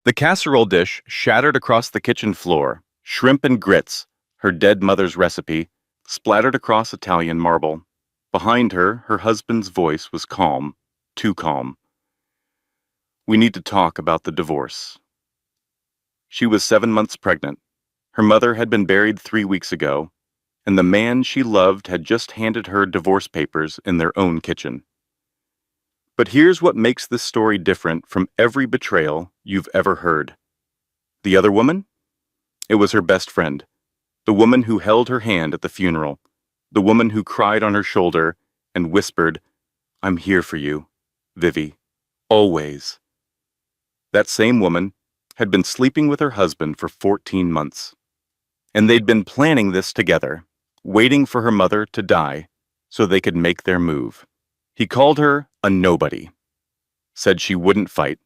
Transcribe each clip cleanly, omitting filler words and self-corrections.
The casserole dish shattered across the kitchen floor. Shrimp and grits, her dead mother's recipe, splattered across Italian marble. Behind her, her husband's voice was calm, too calm. We need to talk about the divorce. She was 7 months pregnant. Her mother had been buried 3 weeks ago, and the man she loved had just handed her divorce papers in their own kitchen. But here's what makes this story different from every betrayal you've ever heard. The other woman? It was her best friend, the woman who held her hand at the funeral, the woman who cried on her shoulder and whispered, "I'm here for you, Vivi, always." That same woman had been sleeping with her husband for 14 months. And they'd been planning this together, waiting for her mother to die so they could make their move. He called her a nobody, said she wouldn't fight,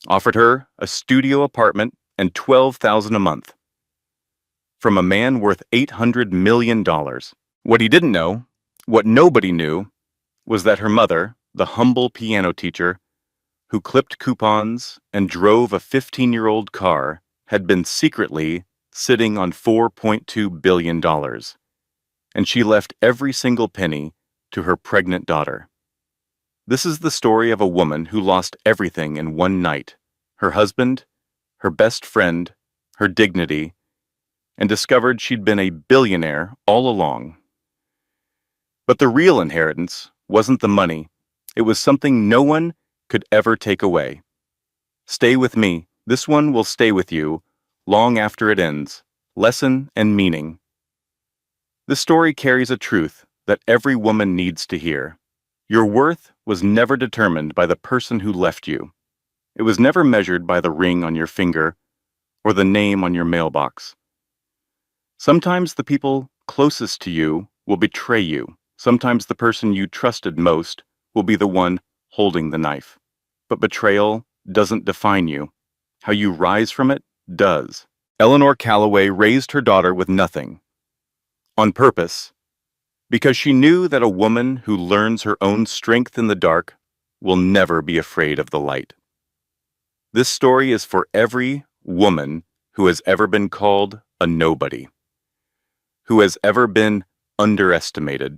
offered her a studio apartment and $12,000 a month. From a man worth $800 million. What he didn't know, what nobody knew, was that her mother, the humble piano teacher, who clipped coupons and drove a 15-year-old car, had been secretly sitting on $4.2 billion. And she left every single penny to her pregnant daughter. This is the story of a woman who lost everything in one night: her husband, her best friend, her dignity, and discovered she'd been a billionaire all along. But the real inheritance wasn't the money. It was something no one could ever take away. Stay with me. This one will stay with you long after it ends. Lesson and meaning. This story carries a truth that every woman needs to hear. Your worth was never determined by the person who left you. It was never measured by the ring on your finger or the name on your mailbox. Sometimes the people closest to you will betray you. Sometimes the person you trusted most will be the one holding the knife. But betrayal doesn't define you. How you rise from it does. Eleanor Calloway raised her daughter with nothing. On purpose. Because she knew that a woman who learns her own strength in the dark will never be afraid of the light. This story is for every woman who has ever been called a nobody, who has ever been underestimated,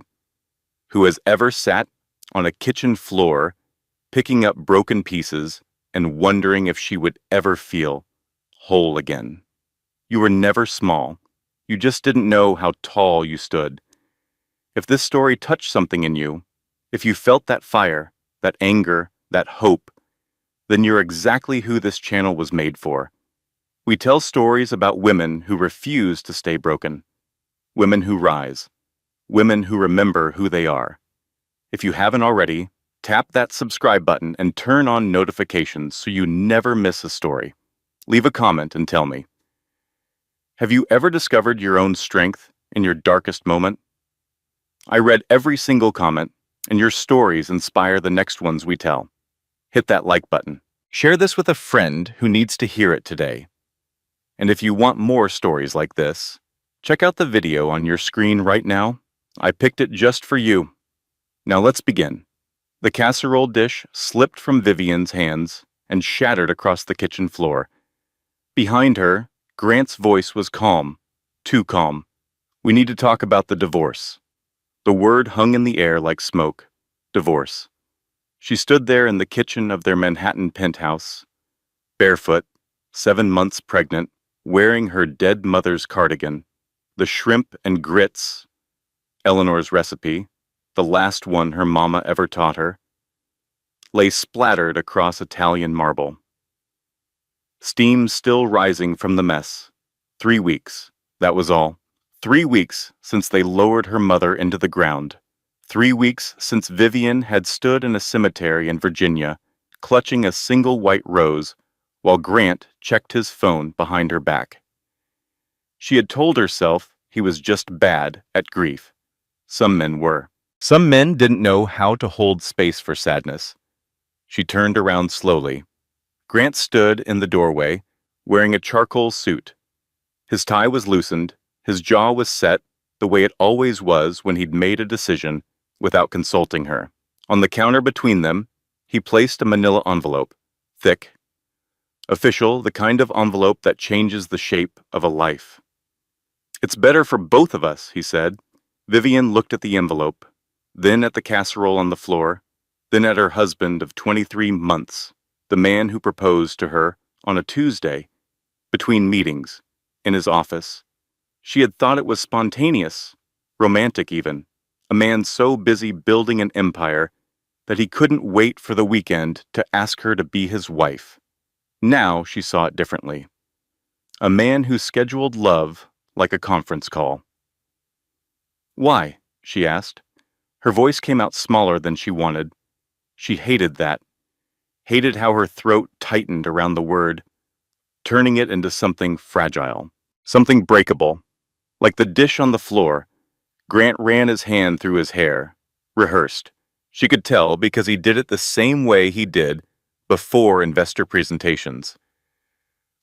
who has ever sat on a kitchen floor picking up broken pieces and wondering if she would ever feel whole again. You were never small. You just didn't know how tall you stood. If this story touched something in you, if you felt that fire, that anger, that hope, then you're exactly who this channel was made for. We tell stories about women who refuse to stay broken, women who rise, women who remember who they are. If you haven't already, tap that subscribe button and turn on notifications so you never miss a story. Leave a comment and tell me. Have you ever discovered your own strength in your darkest moment? I read every single comment, and your stories inspire the next ones we tell. Hit that like button. Share this with a friend who needs to hear it today. And if you want more stories like this, check out the video on your screen right now. I picked it just for you. Now let's begin. The casserole dish slipped from Vivian's hands and shattered across the kitchen floor. Behind her, Grant's voice was calm, too calm. We need to talk about the divorce. The word hung in the air like smoke. Divorce. She stood there in the kitchen of their Manhattan penthouse, barefoot, 7 months pregnant, wearing her dead mother's cardigan. The shrimp and grits, Eleanor's recipe, the last one her mama ever taught her, lay splattered across Italian marble. Steam still rising from the mess. 3 weeks, that was all. 3 weeks since they lowered her mother into the ground. 3 weeks since Vivian had stood in a cemetery in Virginia, clutching a single white rose, while Grant checked his phone behind her back. She had told herself he was just bad at grief. Some men were. Some men didn't know how to hold space for sadness. She turned around slowly. Grant stood in the doorway, wearing a charcoal suit. His tie was loosened, his jaw was set the way it always was when he'd made a decision without consulting her. On the counter between them, he placed a manila envelope, thick, Official, the kind of envelope that changes the shape of a life. It's better for both of us, he said. Vivian looked at the envelope, then at the casserole on the floor, then at her husband of 23 months, the man who proposed to her on a Tuesday, between meetings, in his office. She had thought it was spontaneous, romantic even, a man so busy building an empire that he couldn't wait for the weekend to ask her to be his wife. Now she saw it differently. A man who scheduled love like a conference call. Why? She asked. Her voice came out smaller than she wanted. She hated that. Hated how her throat tightened around the word, turning it into something fragile, something breakable. Like the dish on the floor, Grant ran his hand through his hair, rehearsed. She could tell because he did it the same way he did before investor presentations.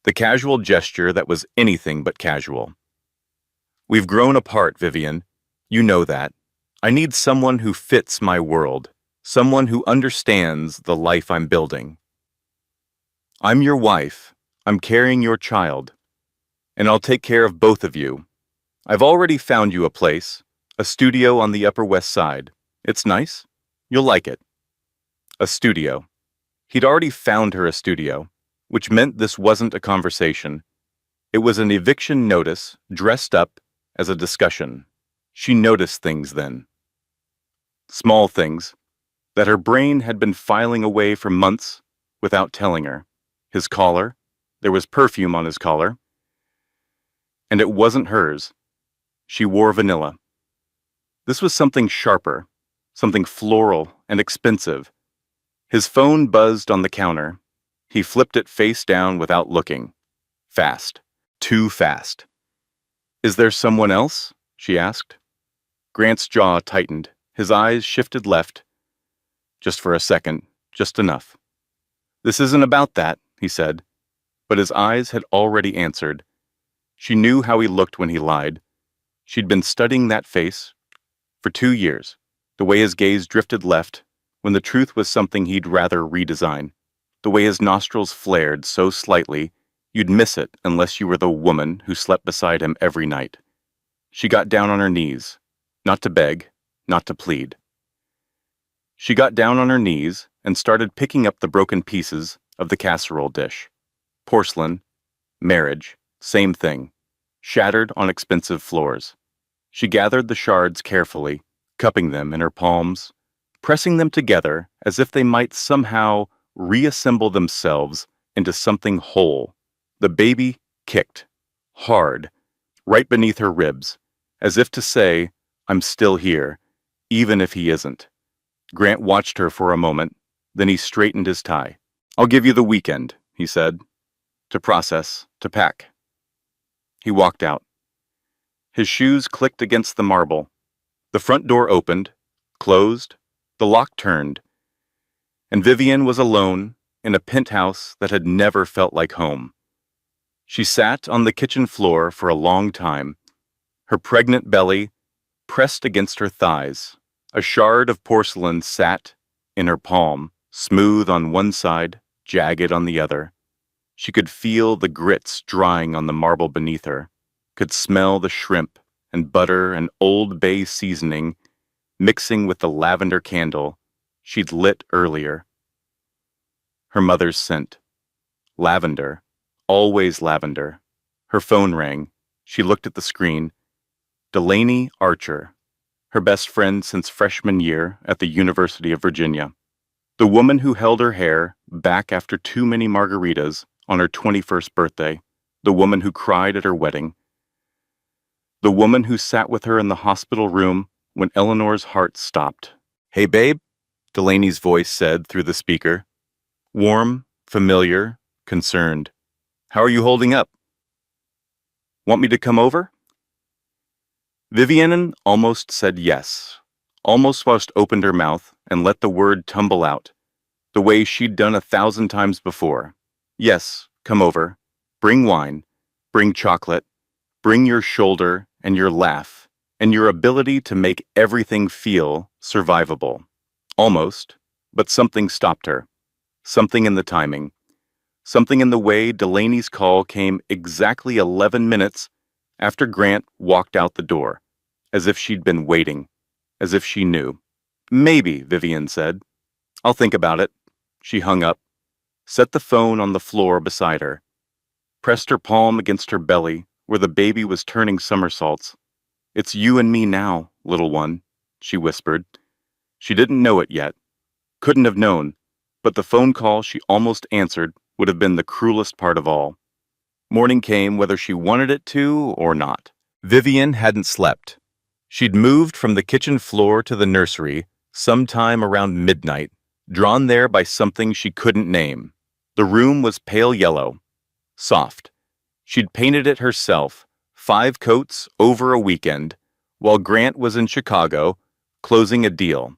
The casual gesture that was anything but casual. We've grown apart, Vivian. You know that. I need someone who fits my world, someone who understands the life I'm building. I'm your wife. I'm carrying your child. And I'll take care of both of you. I've already found you a place, a studio on the Upper West Side. It's nice. You'll like it. A studio. He'd already found her a studio, which meant this wasn't a conversation. It was an eviction notice dressed up as a discussion. She noticed things then. Small things that her brain had been filing away for months without telling her. His collar. There was perfume on his collar. And it wasn't hers. She wore vanilla. This was something sharper, something floral and expensive. His phone buzzed on the counter. He flipped it face down without looking. Fast. Too fast. Is there someone else? She asked. Grant's jaw tightened. His eyes shifted left. Just for a second, just enough. This isn't about that, he said. But his eyes had already answered. She knew how he looked when he lied. She'd been studying that face for 2 years, the way his gaze drifted left when the truth was something he'd rather redesign, the way his nostrils flared so slightly you'd miss it unless you were the woman who slept beside him every night. She got down on her knees, not to beg, not to plead. She got down on her knees and started picking up the broken pieces of the casserole dish. Porcelain, marriage, same thing, shattered on expensive floors. She gathered the shards carefully, cupping them in her palms, pressing them together as if they might somehow reassemble themselves into something whole. The baby kicked, hard, right beneath her ribs, as if to say, I'm still here, even if he isn't. Grant watched her for a moment, then he straightened his tie. I'll give you the weekend, he said, to process, to pack. He walked out. His shoes clicked against the marble. The front door opened, closed, the lock turned, and Vivian was alone in a penthouse that had never felt like home. She sat on the kitchen floor for a long time, her pregnant belly pressed against her thighs. A shard of porcelain sat in her palm, smooth on one side, jagged on the other. She could feel the grits drying on the marble beneath her, could smell the shrimp and butter and Old Bay seasoning mixing with the lavender candle she'd lit earlier. Her mother's scent. Lavender. Always lavender. Her phone rang. She looked at the screen. Delaney Archer, her best friend since freshman year at the University of Virginia. The woman who held her hair back after too many margaritas on her 21st birthday. The woman who cried at her wedding. The woman who sat with her in the hospital room when Eleanor's heart stopped. Hey, babe, Delaney's voice said through the speaker. Warm, familiar, concerned. How are you holding up? Want me to come over? Vivian almost said yes, almost opened her mouth and let the word tumble out, the way she'd done 1,000 times before. Yes, come over. Bring wine. Bring chocolate. Bring your shoulder and your laugh and your ability to make everything feel survivable. Almost, but something stopped her. Something in the timing. Something in the way Delaney's call came exactly 11 minutes after Grant walked out the door, as if she'd been waiting, as if she knew. Maybe, Vivian said. I'll think about it. She hung up, set the phone on the floor beside her, pressed her palm against her belly where the baby was turning somersaults. It's you and me now, little one, she whispered. She didn't know it yet, couldn't have known, but the phone call she almost answered would have been the cruelest part of all. Morning came whether she wanted it to or not. Vivian hadn't slept. She'd moved from the kitchen floor to the nursery sometime around midnight, drawn there by something she couldn't name. The room was pale yellow, soft. She'd painted it herself, 5 coats over a weekend, while Grant was in Chicago, closing a deal.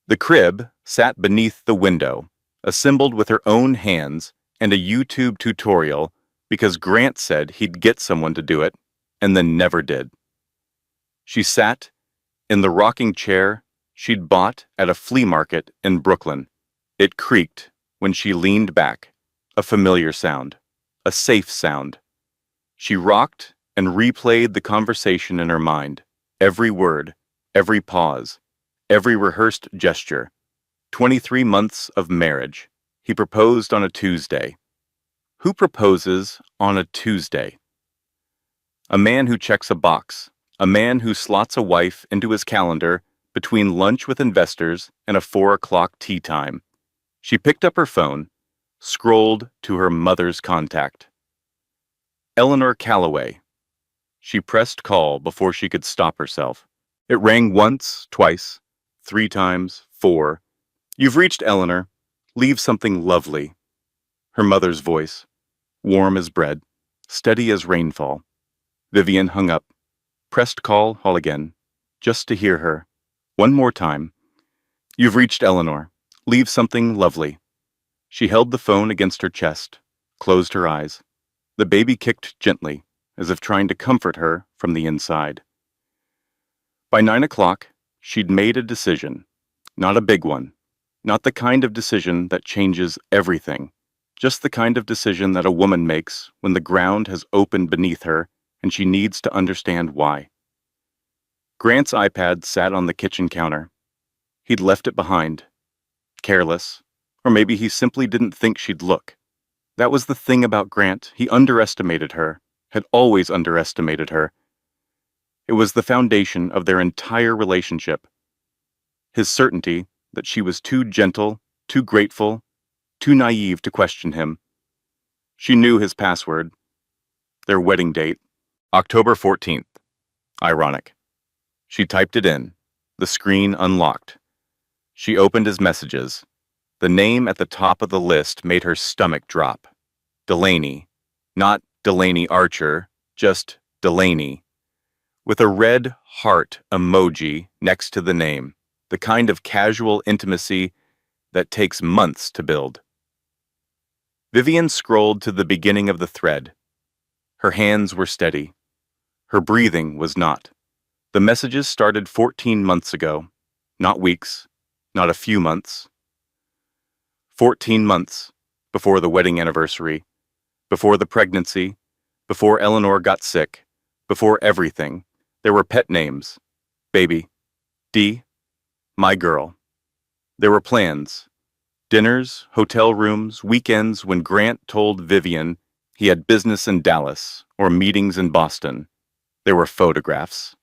The crib sat beneath the window, assembled with her own hands and a YouTube tutorial because Grant said he'd get someone to do it, and then never did. She sat in the rocking chair she'd bought at a flea market in Brooklyn. It creaked when she leaned back, a familiar sound, a safe sound. She rocked and replayed the conversation in her mind, every word, every pause, every rehearsed gesture. 23 months of marriage. He proposed on a Tuesday. Who proposes on a Tuesday? A man who checks a box. A man who slots a wife into his calendar between lunch with investors and a 4 o'clock tea time. She picked up her phone, scrolled to her mother's contact. Eleanor Calloway. She pressed call before she could stop herself. It rang once, twice, 3 times, 4. You've reached Eleanor. Leave something lovely. Her mother's voice, warm as bread, steady as rainfall. Vivian hung up, pressed call all again, just to hear her. One more time. You've reached Eleanor. Leave something lovely. She held the phone against her chest, closed her eyes. The baby kicked gently, as if trying to comfort her from the inside. By 9 o'clock, she'd made a decision. Not a big one. Not the kind of decision that changes everything. Just the kind of decision that a woman makes when the ground has opened beneath her and she needs to understand why. Grant's iPad sat on the kitchen counter. He'd left it behind. Careless. Or maybe he simply didn't think she'd look. That was the thing about Grant. He underestimated her, had always underestimated her. It was the foundation of their entire relationship. His certainty that she was too gentle, too grateful, too naive to question him. She knew his password. Their wedding date, October 14th. Ironic. She typed it in. The screen unlocked. She opened his messages. The name at the top of the list made her stomach drop. Delaney. Not Delaney Archer, just Delaney. With a red heart emoji next to the name. The kind of casual intimacy that takes months to build. Vivian scrolled to the beginning of the thread. Her hands were steady. Her breathing was not. The messages started 14 months ago. Not weeks, not a few months. 14 months before the wedding anniversary, before the pregnancy, before Eleanor got sick, before everything. There were pet names. Baby. Dee. My girl. There were plans. Dinners, hotel rooms, weekends when Grant told Vivian he had business in Dallas or meetings in Boston. There were photographs.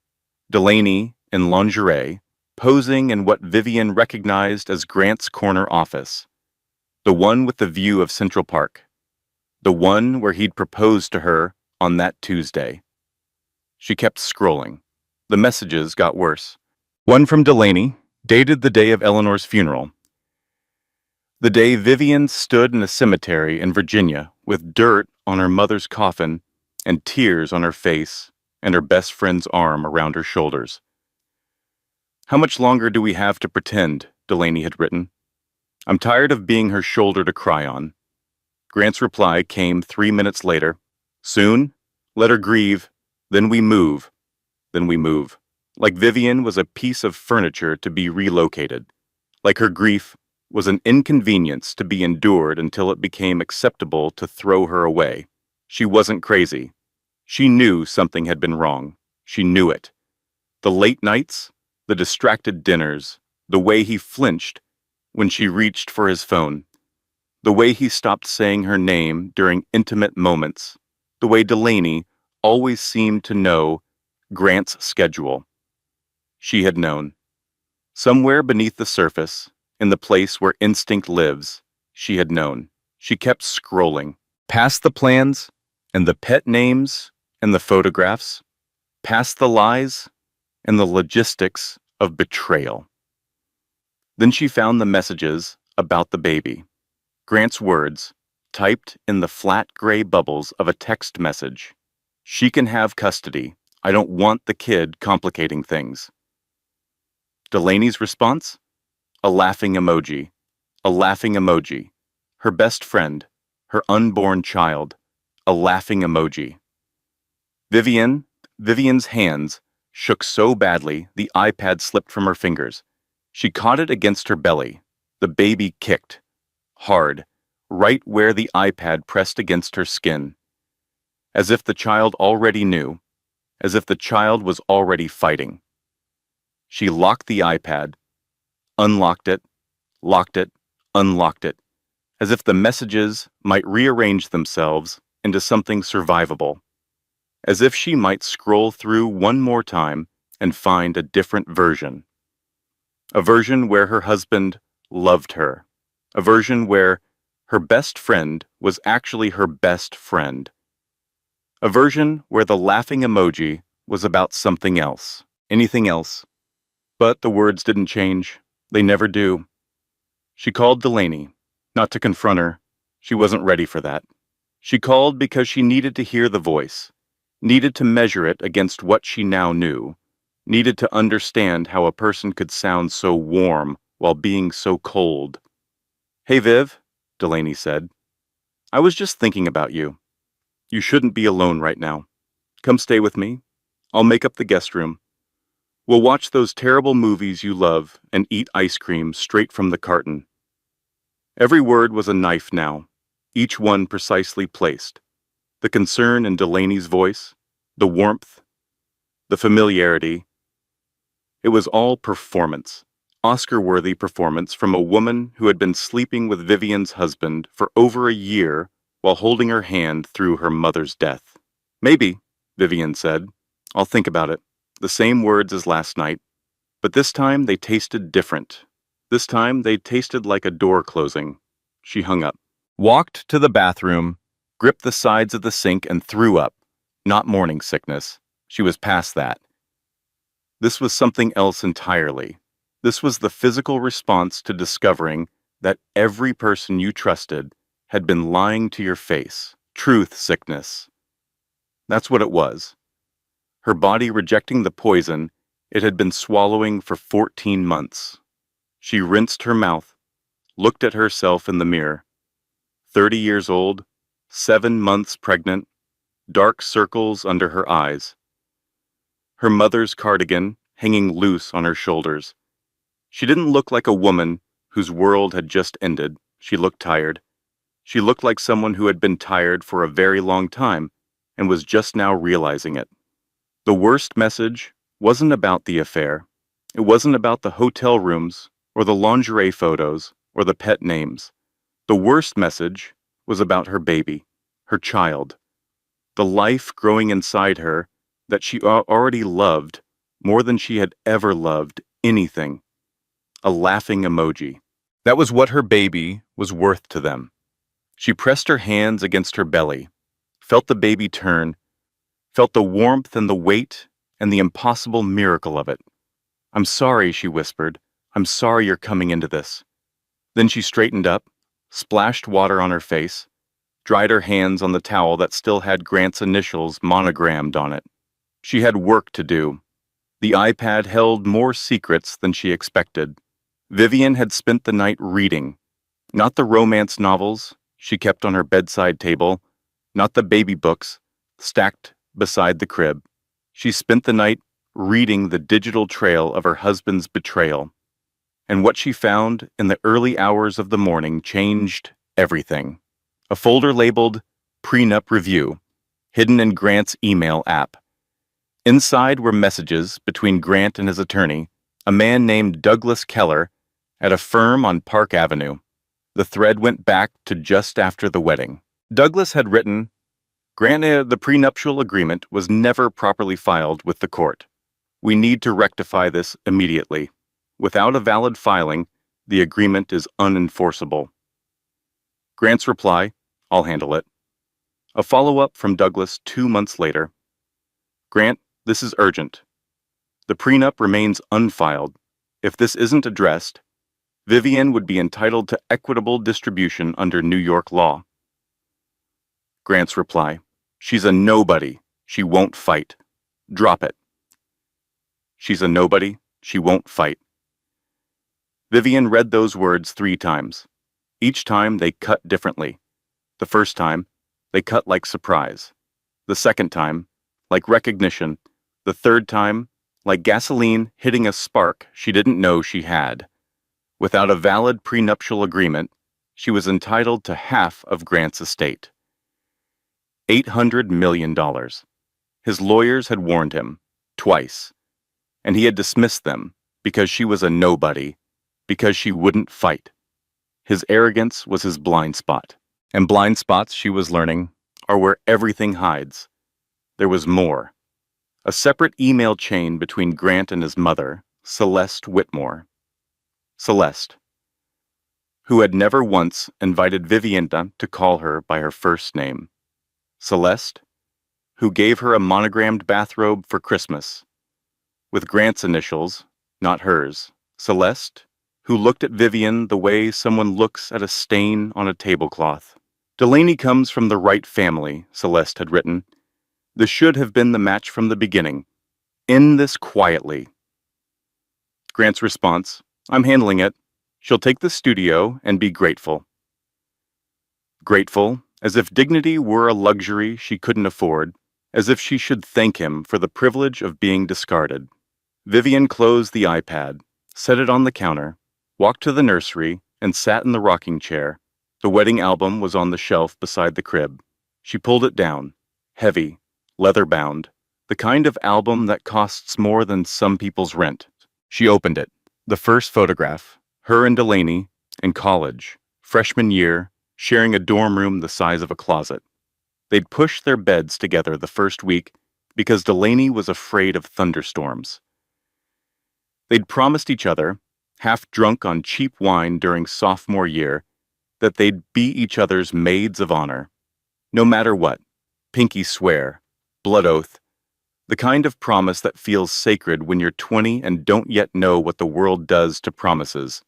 Delaney in lingerie, posing in what Vivian recognized as Grant's corner office. The one with the view of Central Park. The one where he'd proposed to her on that Tuesday. She kept scrolling. The messages got worse. One from Delaney, dated the day of Eleanor's funeral. The day Vivian stood in a cemetery in Virginia with dirt on her mother's coffin and tears on her face and her best friend's arm around her shoulders. How much longer do we have to pretend, Delaney had written. I'm tired of being her shoulder to cry on. Grant's reply came 3 minutes later. Soon, let her grieve, then we move. Then we move. Like Vivian was a piece of furniture to be relocated. Like her grief was an inconvenience to be endured until it became acceptable to throw her away. She wasn't crazy. She knew something had been wrong. She knew it. The late nights, the distracted dinners, the way he flinched when she reached for his phone, the way he stopped saying her name during intimate moments, the way Delaney always seemed to know Grant's schedule. She had known. Somewhere beneath the surface, in the place where instinct lives, she had known. She kept scrolling, past the plans, and the pet names, and the photographs, past the lies, and the logistics of betrayal. Then she found the messages about the baby. Grant's words, typed in the flat gray bubbles of a text message. She can have custody. I don't want the kid complicating things. Delaney's response? A laughing emoji. A laughing emoji. Her best friend. Her unborn child. A laughing emoji. Vivian's hands shook so badly the iPad slipped from her fingers. She caught it against her belly. The baby kicked. Hard. Right where the iPad pressed against her skin. As if the child already knew. As if the child was already fighting. She locked the iPad, unlocked it, locked it, unlocked it, as if the messages might rearrange themselves into something survivable, as if she might scroll through one more time and find a different version. A version where her husband loved her. A version where her best friend was actually her best friend. A version where the laughing emoji was about something else, anything else. But the words didn't change. They never do. She called Delaney, not to confront her. She wasn't ready for that. She called because she needed to hear the voice, needed to measure it against what she now knew, needed to understand how a person could sound so warm while being so cold. "Hey, Viv," Delaney said. "I was just thinking about you. You shouldn't be alone right now. Come stay with me. I'll make up the guest room. We'll watch those terrible movies you love and eat ice cream straight from the carton." Every word was a knife now, each one precisely placed. The concern in Delaney's voice, the warmth, the familiarity. It was all performance, Oscar-worthy performance from a woman who had been sleeping with Vivian's husband for over a year while holding her hand through her mother's death. "Maybe," Vivian said. "I'll think about it." The same words as last night, but this time they tasted different. This time they tasted like a door closing. She hung up, walked to the bathroom, gripped the sides of the sink and threw up. Not morning sickness. She was past that. This was something else entirely. This was the physical response to discovering that every person you trusted had been lying to your face. Truth sickness. That's what it was. Her body rejecting the poison it had been swallowing for 14 months. She rinsed her mouth, looked at herself in the mirror. 30 years old, 7 months pregnant, dark circles under her eyes. Her mother's cardigan hanging loose on her shoulders. She didn't look like a woman whose world had just ended. She looked tired. She looked like someone who had been tired for a very long time and was just now realizing it. The worst message wasn't about the affair. It wasn't about the hotel rooms or the lingerie photos or the pet names. The worst message was about her baby, her child, the life growing inside her that she already loved more than she had ever loved anything. A laughing emoji. That was what her baby was worth to them. She pressed her hands against her belly, felt the baby turn, felt the warmth and the weight and the impossible miracle of it. "I'm sorry," she whispered. "I'm sorry you're coming into this." Then she straightened up, splashed water on her face, dried her hands on the towel that still had Grant's initials monogrammed on it. She had work to do. The iPad held more secrets than she expected. Vivian had spent the night reading, not the romance novels she kept on her bedside table, not the baby books stacked beside the crib. She spent the night reading the digital trail of her husband's betrayal. And what she found in the early hours of the morning changed everything. A folder labeled Prenup Review, hidden in Grant's email app. Inside were messages between Grant and his attorney, a man named Douglas Keller, at a firm on Park Avenue. The thread went back to just after the wedding. Douglas had written, Grant, the prenuptial agreement was never properly filed with the court. We need to rectify this immediately. Without a valid filing, the agreement is unenforceable. Grant's reply, I'll handle it. A follow-up from Douglas 2 months later. Grant, this is urgent. The prenup remains unfiled. If this isn't addressed, Vivian would be entitled to equitable distribution under New York law. Grant's reply, she's a nobody. She won't fight. Drop it. She's a nobody. She won't fight. Vivian read those words 3 times. Each time they cut differently. The first time, they cut like surprise. The second time, like recognition. The third time, like gasoline hitting a spark she didn't know she had. Without a valid prenuptial agreement, she was entitled to half of Grant's estate. $800 million. His lawyers had warned him, twice, and he had dismissed them because she was a nobody, because she wouldn't fight. His arrogance was his blind spot, and blind spots, she was learning, are where everything hides. There was more. A separate email chain between Grant and his mother, Celeste Whitmore. Celeste, who had never once invited Vivian to call her by her first name. Celeste, who gave her a monogrammed bathrobe for Christmas, with Grant's initials, not hers. Celeste, who looked at Vivian the way someone looks at a stain on a tablecloth. Delaney comes from the right family, Celeste had written. This should have been the match from the beginning. End this quietly. Grant's response, I'm handling it. She'll take the studio and be grateful. Grateful, as if dignity were a luxury she couldn't afford, as if she should thank him for the privilege of being discarded. Vivian closed the iPad, set it on the counter, walked to the nursery, and sat in the rocking chair. The wedding album was on the shelf beside the crib. She pulled it down, heavy, leather-bound, the kind of album that costs more than some people's rent. She opened it. The first photograph, her and Delaney, in college, freshman year, sharing a dorm room the size of a closet. They'd pushed their beds together the first week because Delaney was afraid of thunderstorms. They'd promised each other, half drunk on cheap wine during sophomore year, that they'd be each other's maids of honor. No matter what, pinky swear, blood oath, the kind of promise that feels sacred when you're 20 and don't yet know what the world does to promises.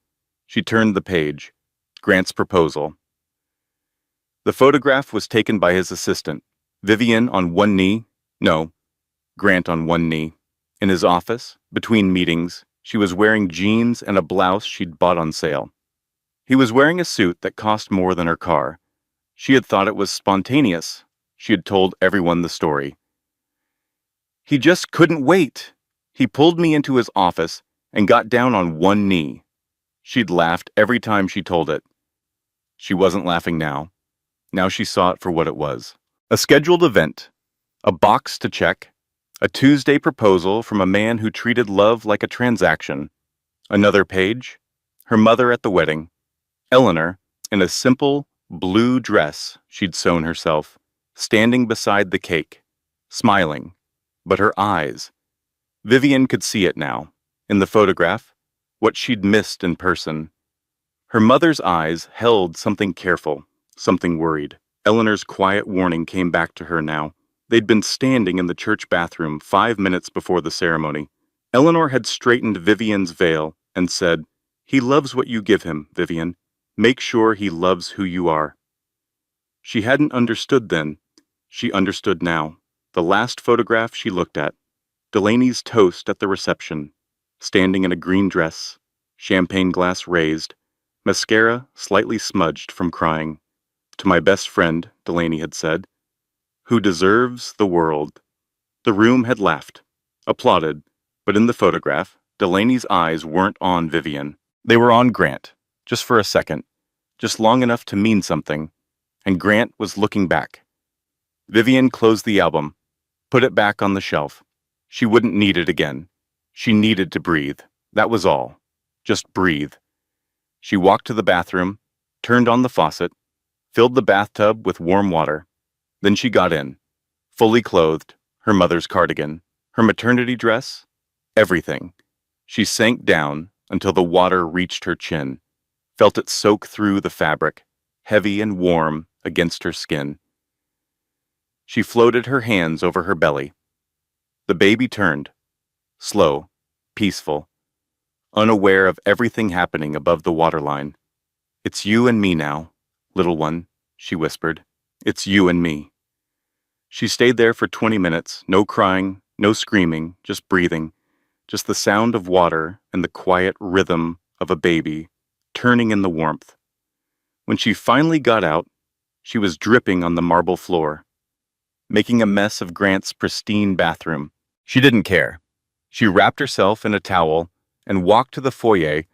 She turned the page. Grant's proposal. The photograph was taken by his assistant, Vivian on one knee, no, Grant on one knee. In his office, between meetings, she was wearing jeans and a blouse she'd bought on sale. He was wearing a suit that cost more than her car. She had thought it was spontaneous. She had told everyone the story. He just couldn't wait. He pulled me into his office and got down on one knee. She'd laughed every time she told it. She wasn't laughing now. Now she saw it for what it was. A scheduled event, a box to check, a Tuesday proposal from a man who treated love like a transaction. Another page, her mother at the wedding, Eleanor, in a simple blue dress she'd sewn herself, standing beside the cake, smiling. But her eyes. Vivian could see it now. In the photograph, what she'd missed in person. Her mother's eyes held something careful, something worried. Eleanor's quiet warning came back to her now. They'd been standing in the church bathroom 5 minutes before the ceremony. Eleanor had straightened Vivian's veil and said, He loves what you give him, Vivian. Make sure he loves who you are. She hadn't understood then. She understood now. The last photograph she looked at, Delaney's toast at the reception, standing in a green dress, champagne glass raised, mascara slightly smudged from crying. To my best friend, Delaney had said, who deserves the world. The room had laughed, applauded, but in the photograph, Delaney's eyes weren't on Vivian. They were on Grant, just for a second, just long enough to mean something, and Grant was looking back. Vivian closed the album, put it back on the shelf. She wouldn't need it again. She needed to breathe. That was all. Just breathe. She walked to the bathroom, turned on the faucet, filled the bathtub with warm water. Then she got in, fully clothed, her mother's cardigan, her maternity dress, everything. She sank down until the water reached her chin, felt it soak through the fabric, heavy and warm against her skin. She floated her hands over her belly. The baby turned, slow, peaceful, unaware of everything happening above the waterline. "It's you and me now, little one," she whispered. "It's you and me." She stayed there for 20 minutes, no crying, no screaming, just breathing, just the sound of water and the quiet rhythm of a baby turning in the warmth. When she finally got out, she was dripping on the marble floor, making a mess of Grant's pristine bathroom. She didn't care. She wrapped herself in a towel and walked to the foyer,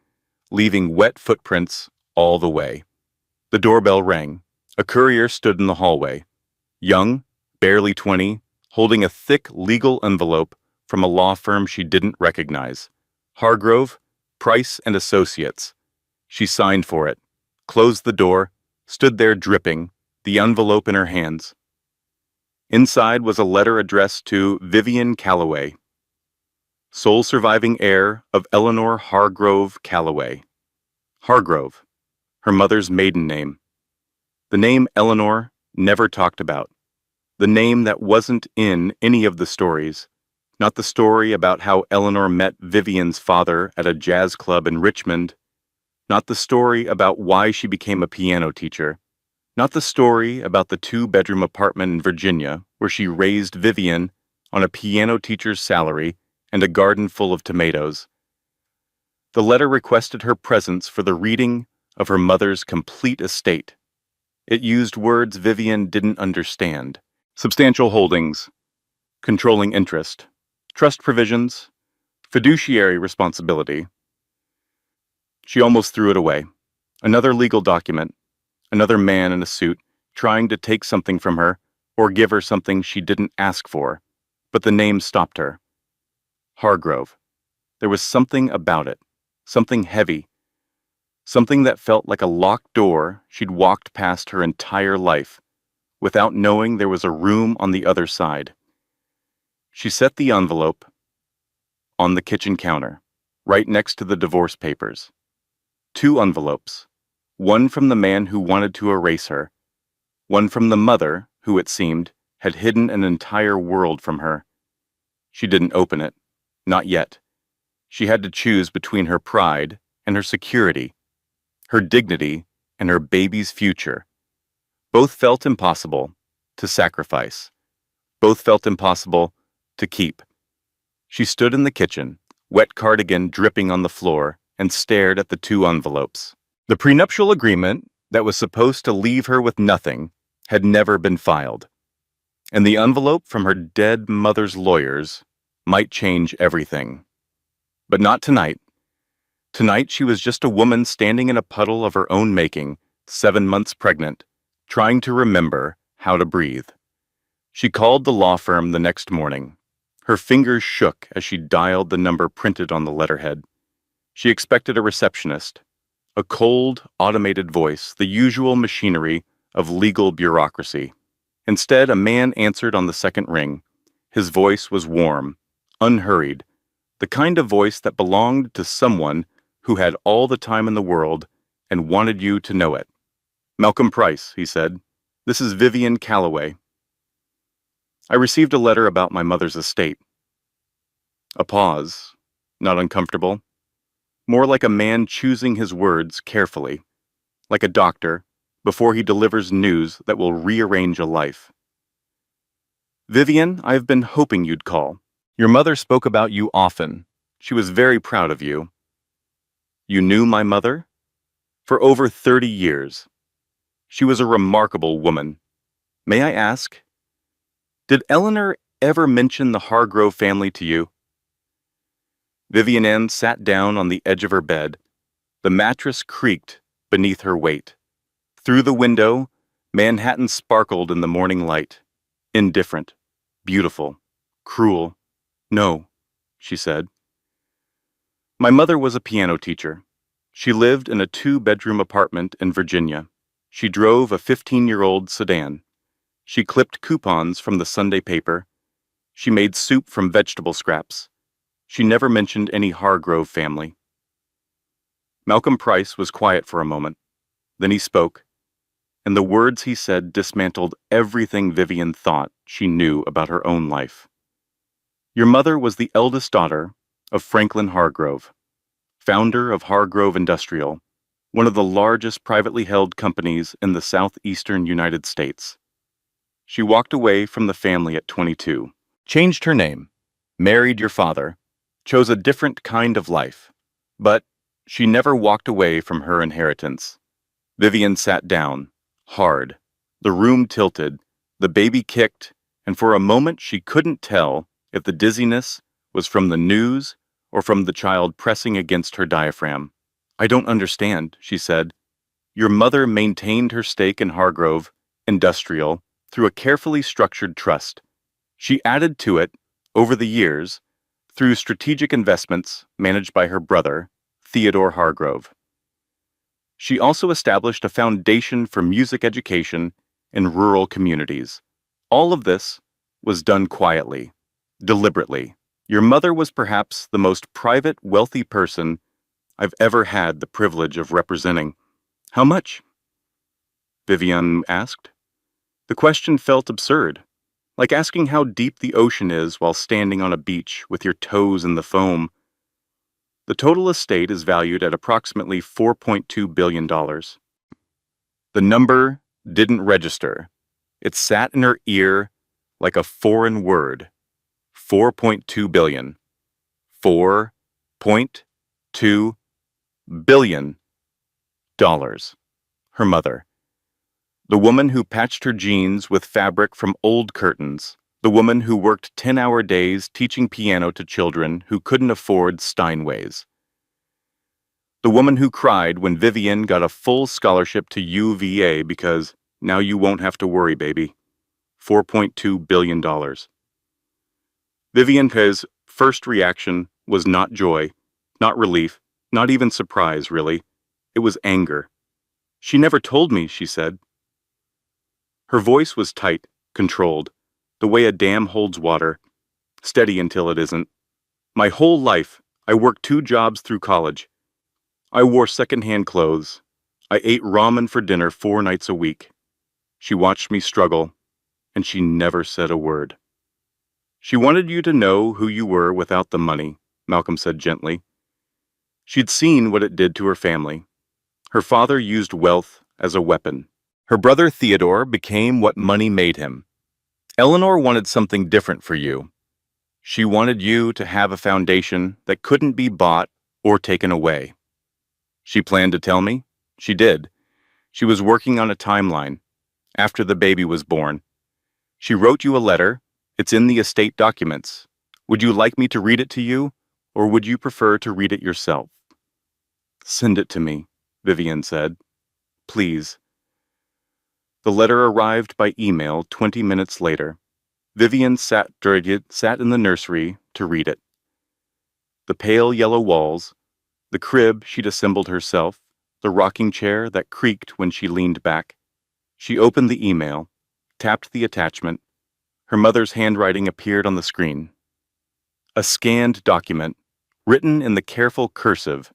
leaving wet footprints all the way. The doorbell rang. A courier stood in the hallway. Young, barely 20, holding a thick legal envelope from a law firm she didn't recognize. Hargrove, Price and Associates. She signed for it, closed the door, stood there dripping, the envelope in her hands. Inside was a letter addressed to Vivian Calloway, sole surviving heir of Eleanor Hargrove Calloway. Hargrove, her mother's maiden name. The name Eleanor never talked about. The name that wasn't in any of the stories. Not the story about how Eleanor met Vivian's father at a jazz club in Richmond. Not the story about why she became a piano teacher. Not the story about the 2-bedroom apartment in Virginia where she raised Vivian on a piano teacher's salary and a garden full of tomatoes. The letter requested her presence for the reading of her mother's complete estate. It used words Vivian didn't understand. Substantial holdings, controlling interest, trust provisions, fiduciary responsibility. She almost threw it away. Another legal document, another man in a suit trying to take something from her or give her something she didn't ask for, but the name stopped her. Hargrove. There was something about it, something heavy, something that felt like a locked door she'd walked past her entire life, without knowing there was a room on the other side. She set the envelope on the kitchen counter, right next to the divorce papers. 2 envelopes, one from the man who wanted to erase her, one from the mother who, it seemed, had hidden an entire world from her. She didn't open it, not yet. She had to choose between her pride and her security, her dignity and her baby's future. Both felt impossible to sacrifice. Both felt impossible to keep. She stood in the kitchen, wet cardigan dripping on the floor, and stared at the 2 envelopes. The prenuptial agreement that was supposed to leave her with nothing had never been filed, and the envelope from her dead mother's lawyers might change everything. But not tonight. Tonight she was just a woman standing in a puddle of her own making, 7 months pregnant, trying to remember how to breathe. She called the law firm the next morning. Her fingers shook as she dialed the number printed on the letterhead. She expected a receptionist, a cold, automated voice, the usual machinery of legal bureaucracy. Instead, a man answered on the second ring. His voice was warm, unhurried, the kind of voice that belonged to someone who had all the time in the world and wanted you to know it. "Malcolm Price," he said. "This is Vivian Calloway. I received a letter about my mother's estate." A pause, not uncomfortable. More like a man choosing his words carefully, like a doctor before he delivers news that will rearrange a life. "Vivian, I've been hoping you'd call. Your mother spoke about you often. She was very proud of you." "You knew my mother?" "For over 30 years. She was a remarkable woman. May I ask, did Eleanor ever mention the Hargrove family to you?" Vivian Ann sat down on the edge of her bed, The mattress creaked beneath her weight. Through the window, Manhattan sparkled in the morning light. Indifferent, beautiful, cruel. No, she said. My mother was a piano teacher. She lived in a 2-bedroom apartment in Virginia. She drove a 15-year-old sedan. She clipped coupons from the Sunday paper. She made soup from vegetable scraps. She never mentioned any Hargrove family. Malcolm Price was quiet for a moment. Then he spoke, and the words he said dismantled everything Vivian thought she knew about her own life. Your mother was the eldest daughter of Franklin Hargrove, founder of Hargrove Industrial, one of the largest privately held companies in the southeastern United States. She walked away from the family at 22, changed her name, married your father, chose a different kind of life, but she never walked away from her inheritance. Vivian sat down, hard. The room tilted, the baby kicked, and for a moment she couldn't tell if the dizziness was from the news or from the child pressing against her diaphragm. I don't understand, she said. Your mother maintained her stake in Hargrove Industrial through a carefully structured trust. She added to it, over the years, through strategic investments managed by her brother, Theodore Hargrove. She also established a foundation for music education in rural communities. All of this was done quietly, deliberately. Your mother was perhaps the most private, wealthy person I've ever had the privilege of representing. How much? Vivian asked. The question felt absurd, like asking how deep the ocean is while standing on a beach with your toes in the foam. The total estate is valued at approximately $4.2 billion. The number didn't register. It sat in her ear like a foreign word. 4.2 billion. 4.2 billion dollars. Her mother. The woman who patched her jeans with fabric from old curtains. The woman who worked 10-hour days teaching piano to children who couldn't afford Steinways. The woman who cried when Vivian got a full scholarship to UVA because now you won't have to worry, baby. $4.2 billion. Vivian's first reaction was not joy, not relief, not even surprise, really. It was anger. She never told me, she said. Her voice was tight, controlled, the way a dam holds water, steady until it isn't. My whole life, I worked 2 jobs through college. I wore secondhand clothes. I ate ramen for dinner 4 nights a week. She watched me struggle, and she never said a word. She wanted you to know who you were without the money, Malcolm said gently. She'd seen what it did to her family. Her father used wealth as a weapon. Her brother Theodore became what money made him. Eleanor wanted something different for you. She wanted you to have a foundation that couldn't be bought or taken away. She planned to tell me. She did. She was working on a timeline after the baby was born. She wrote you a letter. It's in the estate documents. Would you like me to read it to you, or would you prefer to read it yourself? Send it to me, Vivian said. Please. The letter arrived by email 20 minutes later. Vivian sat in the nursery to read it. The pale yellow walls, the crib she'd assembled herself, the rocking chair that creaked when she leaned back. She opened the email, tapped the attachment. Her mother's handwriting appeared on the screen. A scanned document, written in the careful cursive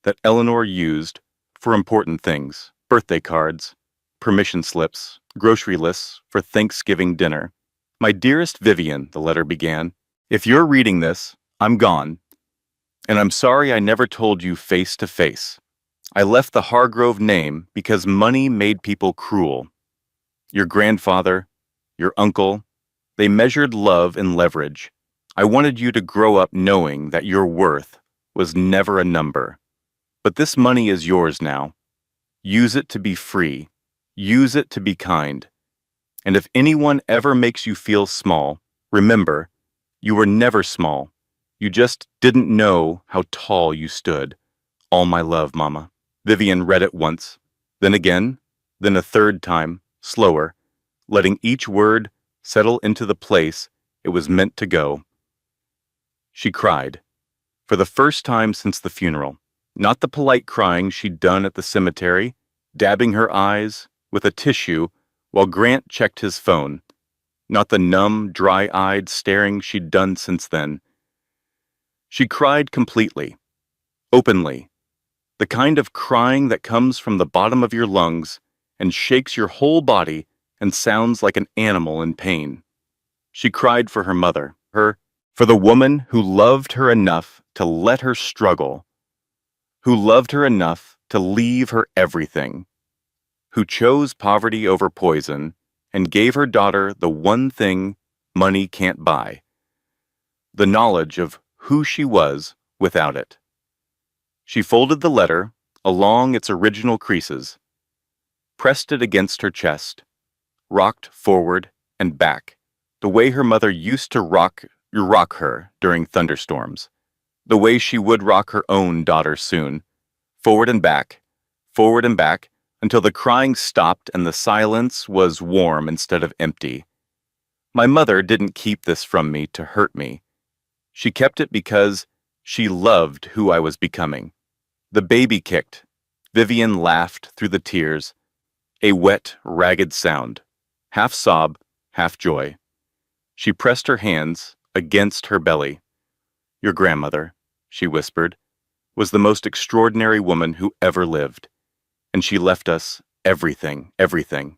that Eleanor used for important things: birthday cards, permission slips, grocery lists for Thanksgiving dinner. My dearest Vivian, the letter began, if you're reading this, I'm gone. And I'm sorry I never told you face to face. I left the Hargrove name because money made people cruel. Your grandfather, your uncle, they measured love in leverage. I wanted you to grow up knowing that your worth was never a number. But this money is yours now. Use it to be free. Use it to be kind. And if anyone ever makes you feel small, remember, you were never small. You just didn't know how tall you stood. All my love, Mama. Vivian read it once, then again, then a third time, slower, letting each word settle into the place it was meant to go. She cried, for the first time since the funeral. Not the polite crying she'd done at the cemetery, dabbing her eyes with a tissue while Grant checked his phone. Not the numb, dry-eyed staring she'd done since then. She cried completely, openly, the kind of crying that comes from the bottom of your lungs and shakes your whole body and sounds like an animal in pain. She cried for her mother, for the woman who loved her enough to let her struggle, who loved her enough to leave her everything, who chose poverty over poison and gave her daughter the one thing money can't buy, the knowledge of who she was without it. She folded the letter along its original creases, pressed it against her chest, rocked forward and back, the way her mother used to rock her during thunderstorms, the way she would rock her own daughter soon, forward and back, until the crying stopped and the silence was warm instead of empty. My mother didn't keep this from me to hurt me. She kept it because she loved who I was becoming. The baby kicked. Vivian laughed through the tears, a wet, ragged sound, half sob, half joy. She pressed her hands against her belly. Your grandmother, she whispered, was the most extraordinary woman who ever lived, and she left us everything, everything.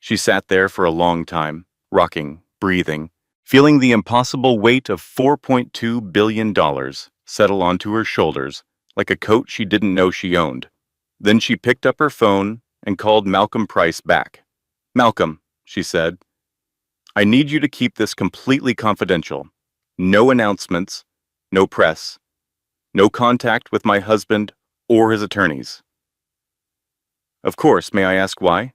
She sat there for a long time, rocking, breathing, feeling the impossible weight of $4.2 billion settle onto her shoulders like a coat she didn't know she owned. Then she picked up her phone and called Malcolm Price back. Malcolm, she said, I need you to keep this completely confidential. No announcements, no press, no contact with my husband or his attorneys. Of course, may I ask why?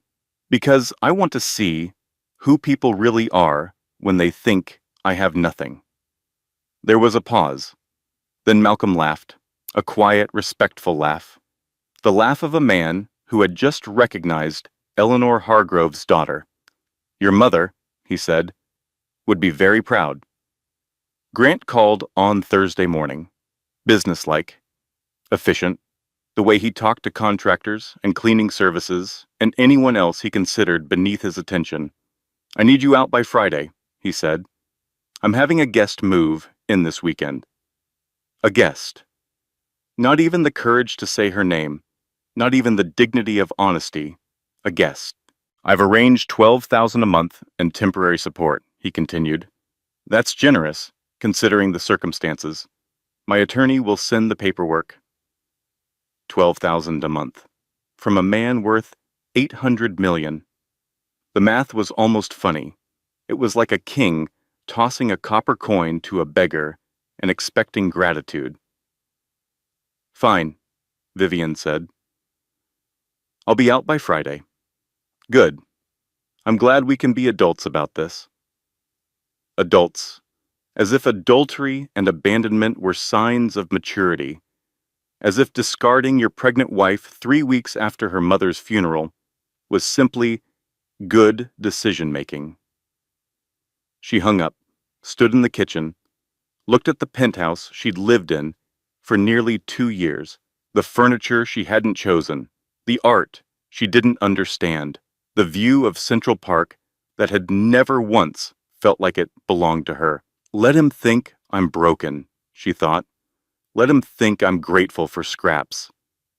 Because I want to see who people really are when they think I have nothing. There was a pause. Then Malcolm laughed, a quiet, respectful laugh. The laugh of a man who had just recognized Eleanor Hargrove's daughter. Your mother, he said, would be very proud. Grant called on Thursday morning. Businesslike, efficient, the way he talked to contractors and cleaning services and anyone else he considered beneath his attention. I need you out by Friday, he said. I'm having a guest move in this weekend. A guest. Not even the courage to say her name, not even the dignity of honesty. A guest. I've arranged $12,000 a month and temporary support, he continued. That's generous, considering the circumstances. My attorney will send the paperwork. $12,000 a month. From a man worth $800 million. The math was almost funny. It was like a king tossing a copper coin to a beggar and expecting gratitude. Fine, Vivian said. I'll be out by Friday. Good. I'm glad we can be adults about this. Adults. As if adultery and abandonment were signs of maturity. As if discarding your pregnant wife 3 weeks after her mother's funeral was simply good decision-making. She hung up, stood in the kitchen, looked at the penthouse she'd lived in for nearly 2 years, the furniture she hadn't chosen, the art she didn't understand, the view of Central Park that had never once felt like it belonged to her. Let him think I'm broken, she thought. Let him think I'm grateful for scraps.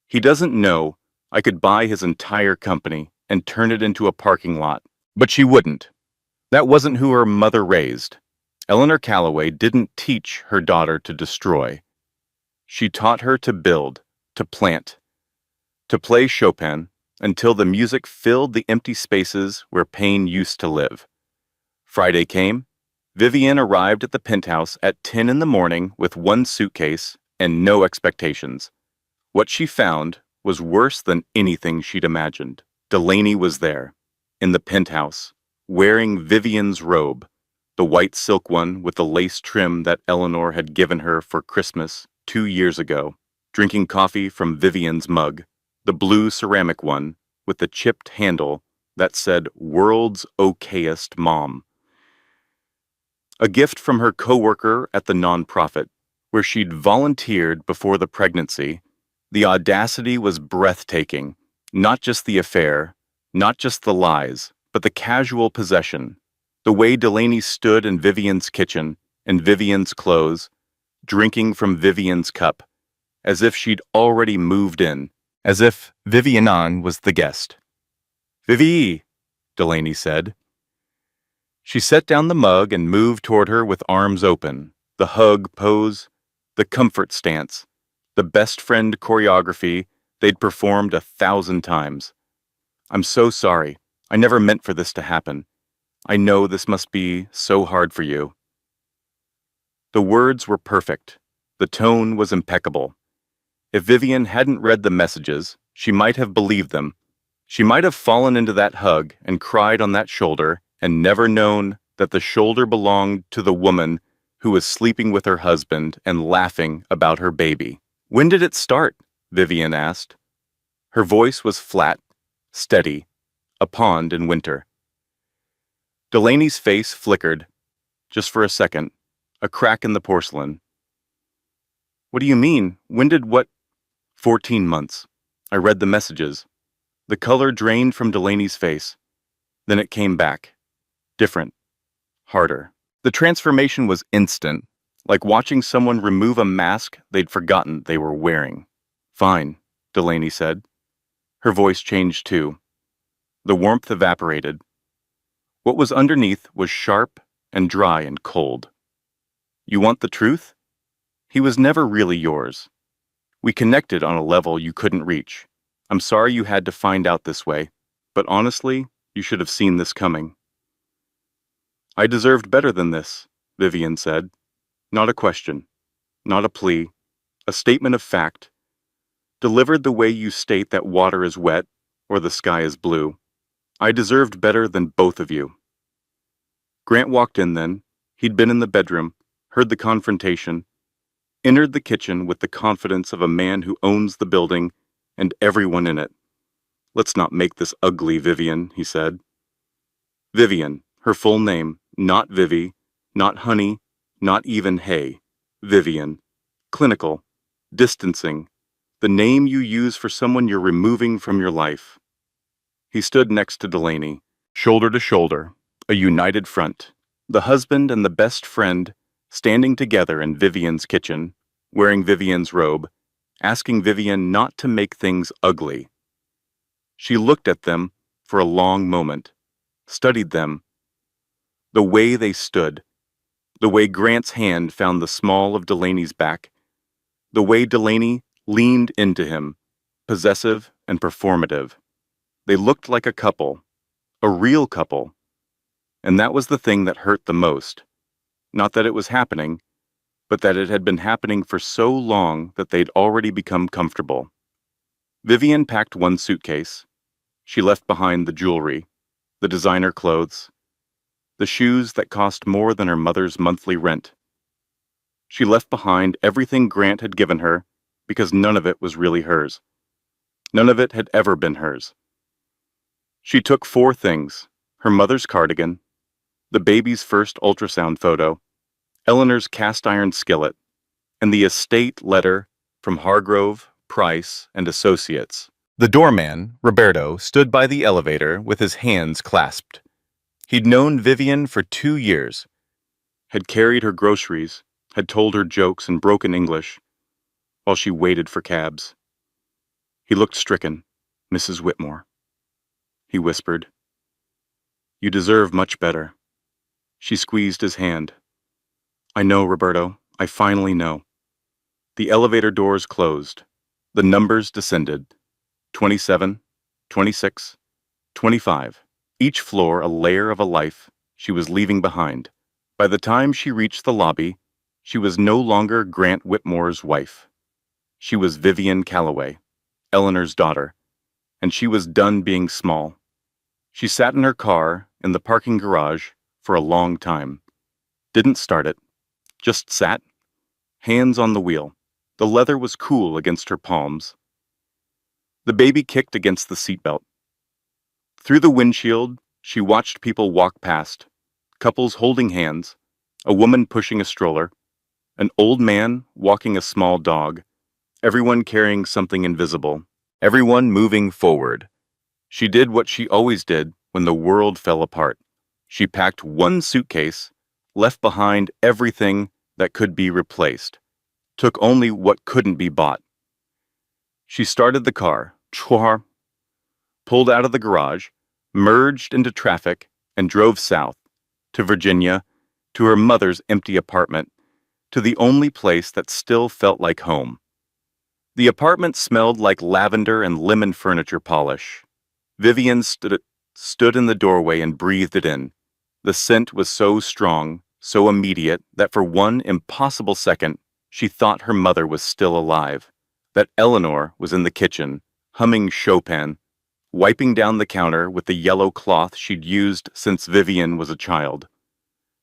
He doesn't know I could buy his entire company and turn it into a parking lot. But she wouldn't. That wasn't who her mother raised. Eleanor Calloway didn't teach her daughter to destroy. She taught her to build, to plant, to play Chopin until the music filled the empty spaces where pain used to live. Friday came. Vivian arrived at the penthouse at 10 in the morning with one suitcase and no expectations. What she found was worse than anything she'd imagined. Delaney was there, in the penthouse, wearing Vivian's robe, the white silk one with the lace trim that Eleanor had given her for Christmas 2 years ago. drinking coffee from Vivian's mug, the blue ceramic one with the chipped handle that said World's Okayest Mom. A gift from her coworker at the nonprofit, where she'd volunteered before the pregnancy. The audacity was breathtaking, not just the affair, not just the lies, but the casual possession. The way Delaney stood in Vivian's kitchen, in Vivian's clothes, drinking from Vivian's cup, as if she'd already moved in, as if Vivian was the guest. "Vivi," Delaney said. She set down the mug and moved toward her with arms open, the hug pose, the comfort stance, the best friend choreography they'd performed 1,000 times. "I'm so sorry. I never meant for this to happen. I know this must be so hard for you." The words were perfect. The tone was impeccable. If Vivian hadn't read the messages, she might have believed them. She might have fallen into that hug and cried on that shoulder and never known that the shoulder belonged to the woman who was sleeping with her husband and laughing about her baby. "When did it start?" Vivian asked. Her voice was flat, steady, a pond in winter. Delaney's face flickered, just for a second, a crack in the porcelain. "What do you mean? When did what?" 14 months. I read the messages. The color drained from Delaney's face. Then it came back. Different. Harder. The transformation was instant, like watching someone remove a mask they'd forgotten they were wearing. "Fine," Delaney said. Her voice changed too. The warmth evaporated. What was underneath was sharp and dry and cold. "You want the truth? He was never really yours. We connected on a level you couldn't reach. I'm sorry you had to find out this way, but honestly, you should have seen this coming." "I deserved better than this," Vivian said. Not a question, not a plea, a statement of fact, delivered the way you state that water is wet or the sky is blue. I deserved better than both of you. Grant walked in then. He'd been in the bedroom, heard the confrontation, entered the kitchen with the confidence of a man who owns the building and everyone in it. "Let's not make this ugly, Vivian," he said. Vivian, her full name, not Vivi, not Honey, not even Hey. Vivian. Clinical. Distancing. The name you use for someone you're removing from your life. He stood next to Delaney, shoulder to shoulder, a united front. The husband and the best friend standing together in Vivian's kitchen, wearing Vivian's robe, asking Vivian not to make things ugly. She looked at them for a long moment, studied them. The way they stood, the way Grant's hand found the small of Delaney's back, the way Delaney leaned into him, possessive and performative. They looked like a couple, a real couple. And that was the thing that hurt the most. Not that it was happening, but that it had been happening for so long that they'd already become comfortable. Vivian packed one suitcase. She left behind the jewelry, the designer clothes, the shoes that cost more than her mother's monthly rent. She left behind everything Grant had given her because none of it was really hers. None of it had ever been hers. She took 4 things: her mother's cardigan, the baby's first ultrasound photo, Eleanor's cast iron skillet, and the estate letter from Hargrove, Price, and Associates. The doorman, Roberto, stood by the elevator with his hands clasped. He'd known Vivian for 2 years, had carried her groceries, had told her jokes in broken English, while she waited for cabs. He looked stricken. "Mrs. Whitmore," he whispered. "You deserve much better." She squeezed his hand. "I know, Roberto. I finally know." The elevator doors closed. The numbers descended. 27, 26, 25. Each floor a layer of a life she was leaving behind. By the time she reached the lobby, she was no longer Grant Whitmore's wife. She was Vivian Calloway, Eleanor's daughter, and she was done being small. She sat in her car in the parking garage for a long time. Didn't start it, just sat, hands on the wheel, The leather was cool against her palms. The baby kicked against the seatbelt. Through the windshield, she watched people walk past, couples holding hands, a woman pushing a stroller, an old man walking a small dog, everyone carrying something invisible, everyone moving forward. She did what she always did when the world fell apart. She packed one suitcase, left behind everything that could be replaced, took only what couldn't be bought. She started the car, pulled out of the garage, merged into traffic, and drove south, to Virginia, to her mother's empty apartment, to the only place that still felt like home. The apartment smelled like lavender and lemon furniture polish. Vivian stood in the doorway and breathed it in. The scent was so strong, so immediate, that for one impossible second, she thought her mother was still alive, that Eleanor was in the kitchen, humming Chopin, wiping down the counter with the yellow cloth she'd used since Vivian was a child.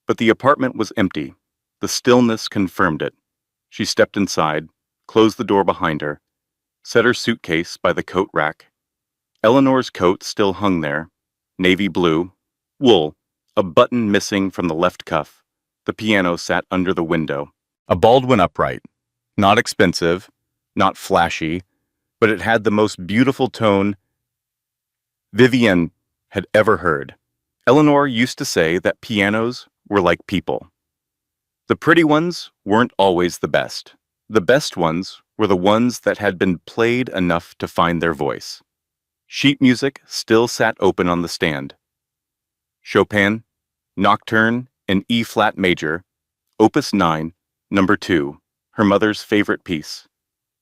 But the apartment was empty. The stillness confirmed it. She stepped inside, closed the door behind her, set her suitcase by the coat rack. Eleanor's coat still hung there, navy blue, wool, a button missing from the left cuff. The piano sat under the window. A Baldwin upright. Not expensive, not flashy, but it had the most beautiful tone Vivian had ever heard. Eleanor used to say that pianos were like people. The pretty ones weren't always the best. The best ones were the ones that had been played enough to find their voice. Sheet music still sat open on the stand. Chopin, Nocturne in E-flat major, Opus 9, number 2, her mother's favorite piece.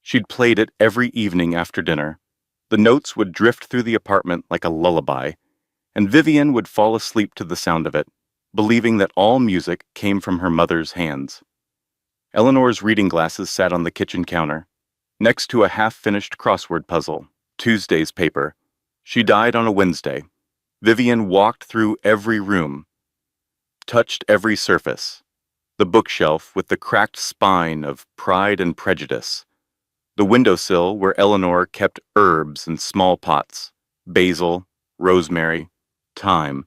She'd played it every evening after dinner. The notes would drift through the apartment like a lullaby, and Vivian would fall asleep to the sound of it, believing that all music came from her mother's hands. Eleanor's reading glasses sat on the kitchen counter, next to a half-finished crossword puzzle, Tuesday's paper. She died on a Wednesday. Vivian walked through every room, touched every surface. The bookshelf with the cracked spine of Pride and Prejudice, the windowsill where Eleanor kept herbs in small pots, basil, rosemary, thyme,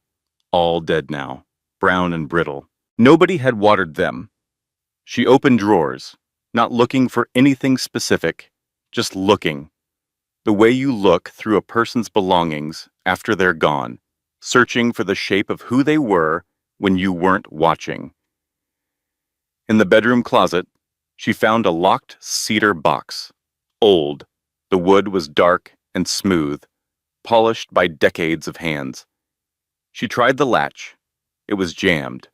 all dead now, brown and brittle. Nobody had watered them. She opened drawers, not looking for anything specific, just looking. The way you look through a person's belongings after they're gone, searching for the shape of who they were when you weren't watching. In the bedroom closet, she found a locked cedar box. Old, the wood was dark and smooth, polished by decades of hands. She tried the latch. It was jammed.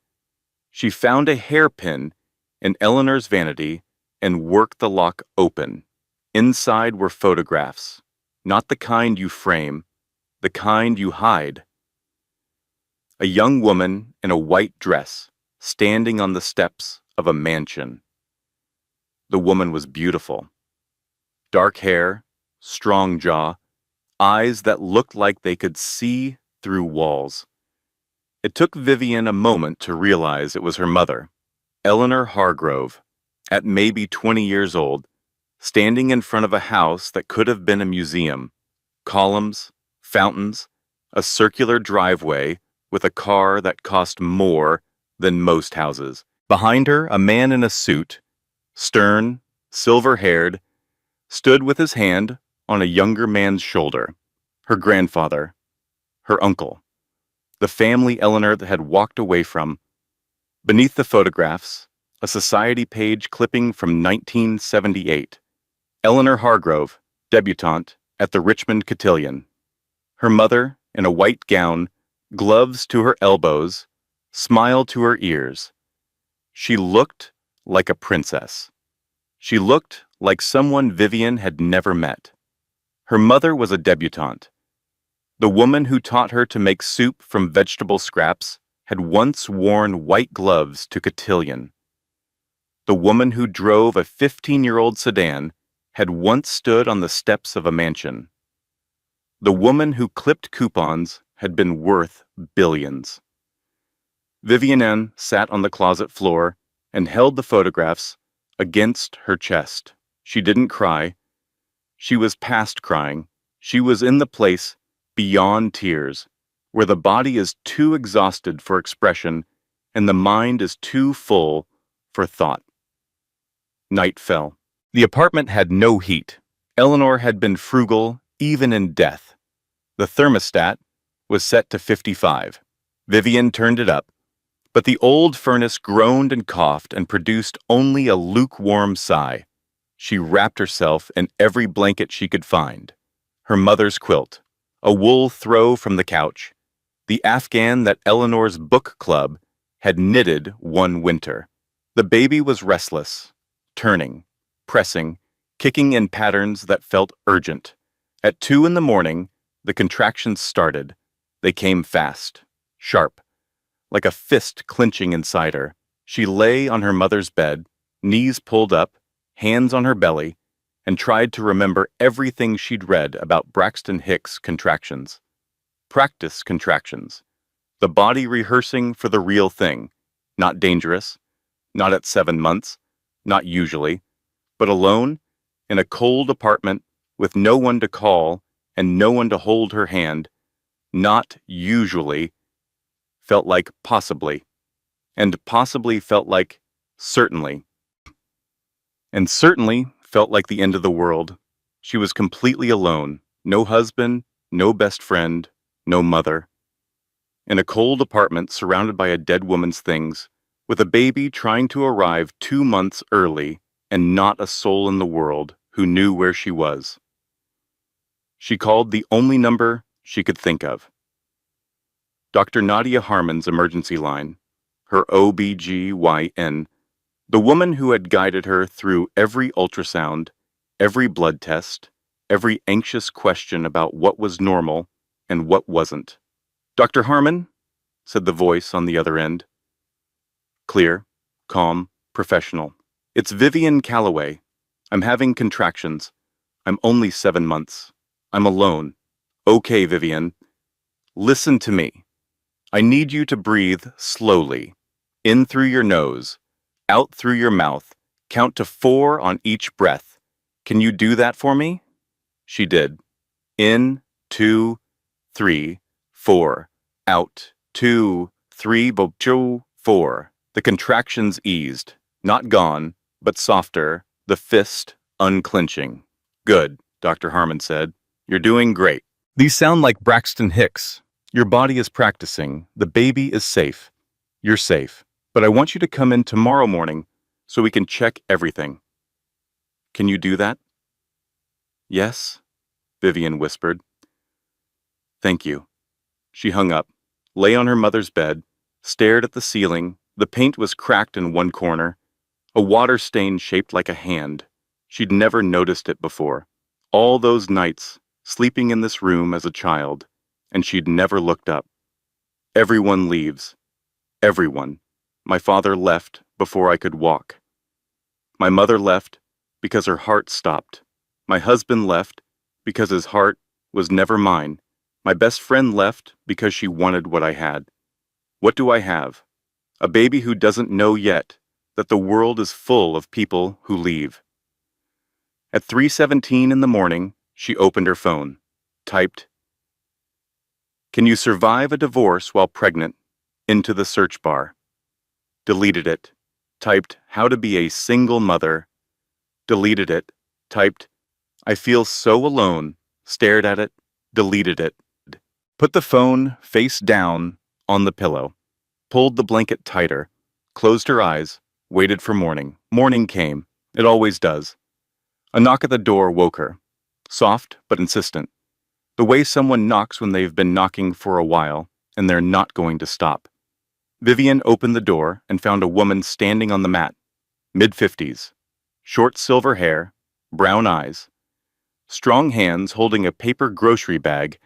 She found a hairpin in Eleanor's vanity and worked the lock open. Inside were photographs, not the kind you frame, the kind you hide. A young woman in a white dress, standing on the steps of a mansion. The woman was beautiful. Dark hair, strong jaw, eyes that looked like they could see through walls. It took Vivian a moment to realize it was her mother, Eleanor Hargrove, at maybe 20 years old, standing in front of a house that could have been a museum. Columns, fountains, a circular driveway with a car that cost more than most houses. Behind her, a man in a suit, stern, silver-haired, stood with his hand on a younger man's shoulder. Her grandfather, her uncle, the family Eleanor had walked away from. Beneath the photographs, a society page clipping from 1978. Eleanor Hargrove, debutante at the Richmond Cotillion. Her mother, in a white gown, gloves to her elbows, smile to her ears. She looked like a princess. She looked like someone Vivian had never met. Her mother was a debutante. The woman who taught her to make soup from vegetable scraps had once worn white gloves to cotillion. The woman who drove a 15-year-old sedan had once stood on the steps of a mansion. The woman who clipped coupons had been worth billions. Vivian sat on the closet floor and held the photographs against her chest. She didn't cry. She was past crying. She was in the place beyond tears, where the body is too exhausted for expression and the mind is too full for thought. Night fell. The apartment had no heat. Eleanor had been frugal even in death. The thermostat was set to 55. Vivian turned it up, but the old furnace groaned and coughed and produced only a lukewarm sigh. She wrapped herself in every blanket she could find. Her mother's quilt, a wool throw from the couch, the Afghan that Eleanor's book club had knitted one winter. The baby was restless, turning, pressing, kicking in patterns that felt urgent. At 2 in the morning, the contractions started. They came fast, sharp, like a fist clenching inside her. She lay on her mother's bed, knees pulled up, hands on her belly, and tried to remember everything she'd read about Braxton Hicks' contractions. Practice contractions. The body rehearsing for the real thing. Not dangerous, not at 7 months, not usually, but alone, in a cold apartment, with no one to call and no one to hold her hand. Not usually felt like possibly, and possibly felt like certainly, and certainly felt like the end of the world. She was completely alone, no husband, no best friend, no mother. In a cold apartment surrounded by a dead woman's things, with a baby trying to arrive 2 months early and not a soul in the world who knew where she was. She called the only number she could think of. Dr. Nadia Harmon's emergency line, her OBGYN, the woman who had guided her through every ultrasound, every blood test, every anxious question about what was normal and what wasn't. "Dr. Harmon," said the voice on the other end. Clear, calm, professional. "It's Vivian Calloway. I'm having contractions. I'm only 7 months. I'm alone." "Okay, Vivian. Listen to me. I need you to breathe slowly. In through your nose, out through your mouth. Count to 4 on each breath. Can you do that for me?" She did. In, 2, 3, 4. Out, 2, 3, 4. The contractions eased. Not gone, but softer, the fist unclenching. "Good," Dr. Harmon said. "You're doing great. These sound like Braxton Hicks. Your body is practicing. The baby is safe. You're safe. But I want you to come in tomorrow morning so we can check everything. Can you do that?" "Yes," Vivian whispered. "Thank you." She hung up, lay on her mother's bed, stared at the ceiling. The paint was cracked in one corner, a water stain shaped like a hand. She'd never noticed it before. All those nights, sleeping in this room as a child, and she'd never looked up. Everyone leaves. Everyone. My father left before I could walk. My mother left because her heart stopped. My husband left because his heart was never mine. My best friend left because she wanted what I had. What do I have? A baby who doesn't know yet that the world is full of people who leave. At 3:17 in the morning, she opened her phone, typed, "Can you survive a divorce while pregnant?" into the search bar. Deleted it, typed, "How to be a single mother." Deleted it, typed, "I feel so alone." Stared at it, deleted it. Put the phone face down on the pillow, pulled the blanket tighter, closed her eyes, waited for morning. Morning came. It always does. A knock at the door woke her, soft but insistent, the way someone knocks when they've been knocking for a while and they're not going to stop. Vivian opened the door and found a woman standing on the mat, mid-50s, short silver hair, brown eyes, strong hands holding a paper grocery bag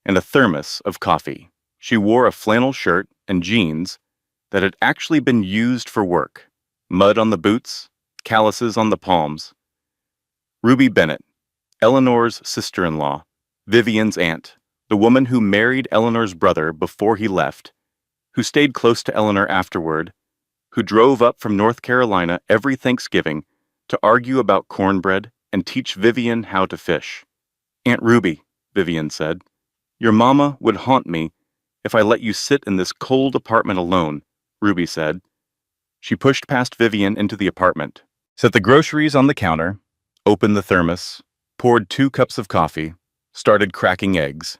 and a thermos of coffee. She wore a flannel shirt and jeans that had actually been used for work, mud on the boots, calluses on the palms. Ruby Bennett, Eleanor's sister-in-law, Vivian's aunt, the woman who married Eleanor's brother before he left, who stayed close to Eleanor afterward, who drove up from North Carolina every Thanksgiving to argue about cornbread and teach Vivian how to fish. "Aunt Ruby," Vivian said, "your mama would haunt me if I let you sit in this cold apartment alone," Ruby said. She pushed past Vivian into the apartment, set the groceries on the counter, opened the thermos, poured 2 cups of coffee, started cracking eggs.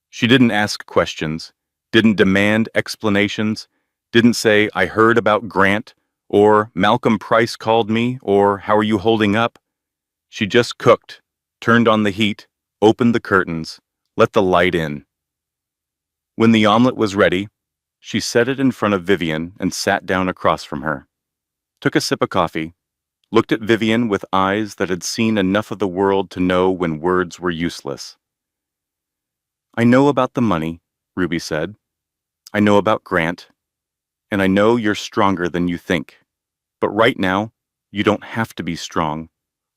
She didn't ask questions, didn't demand explanations, didn't say, "I heard about Grant," or "Malcolm Price called me," or "How are you holding up?" She just cooked, turned on the heat, opened the curtains, let the light in. When the omelet was ready, she set it in front of Vivian and sat down across from her, took a sip of coffee, looked at Vivian with eyes that had seen enough of the world to know when words were useless. "I know about the money," Ruby said. "I know about Grant. And I know you're stronger than you think. But right now, you don't have to be strong.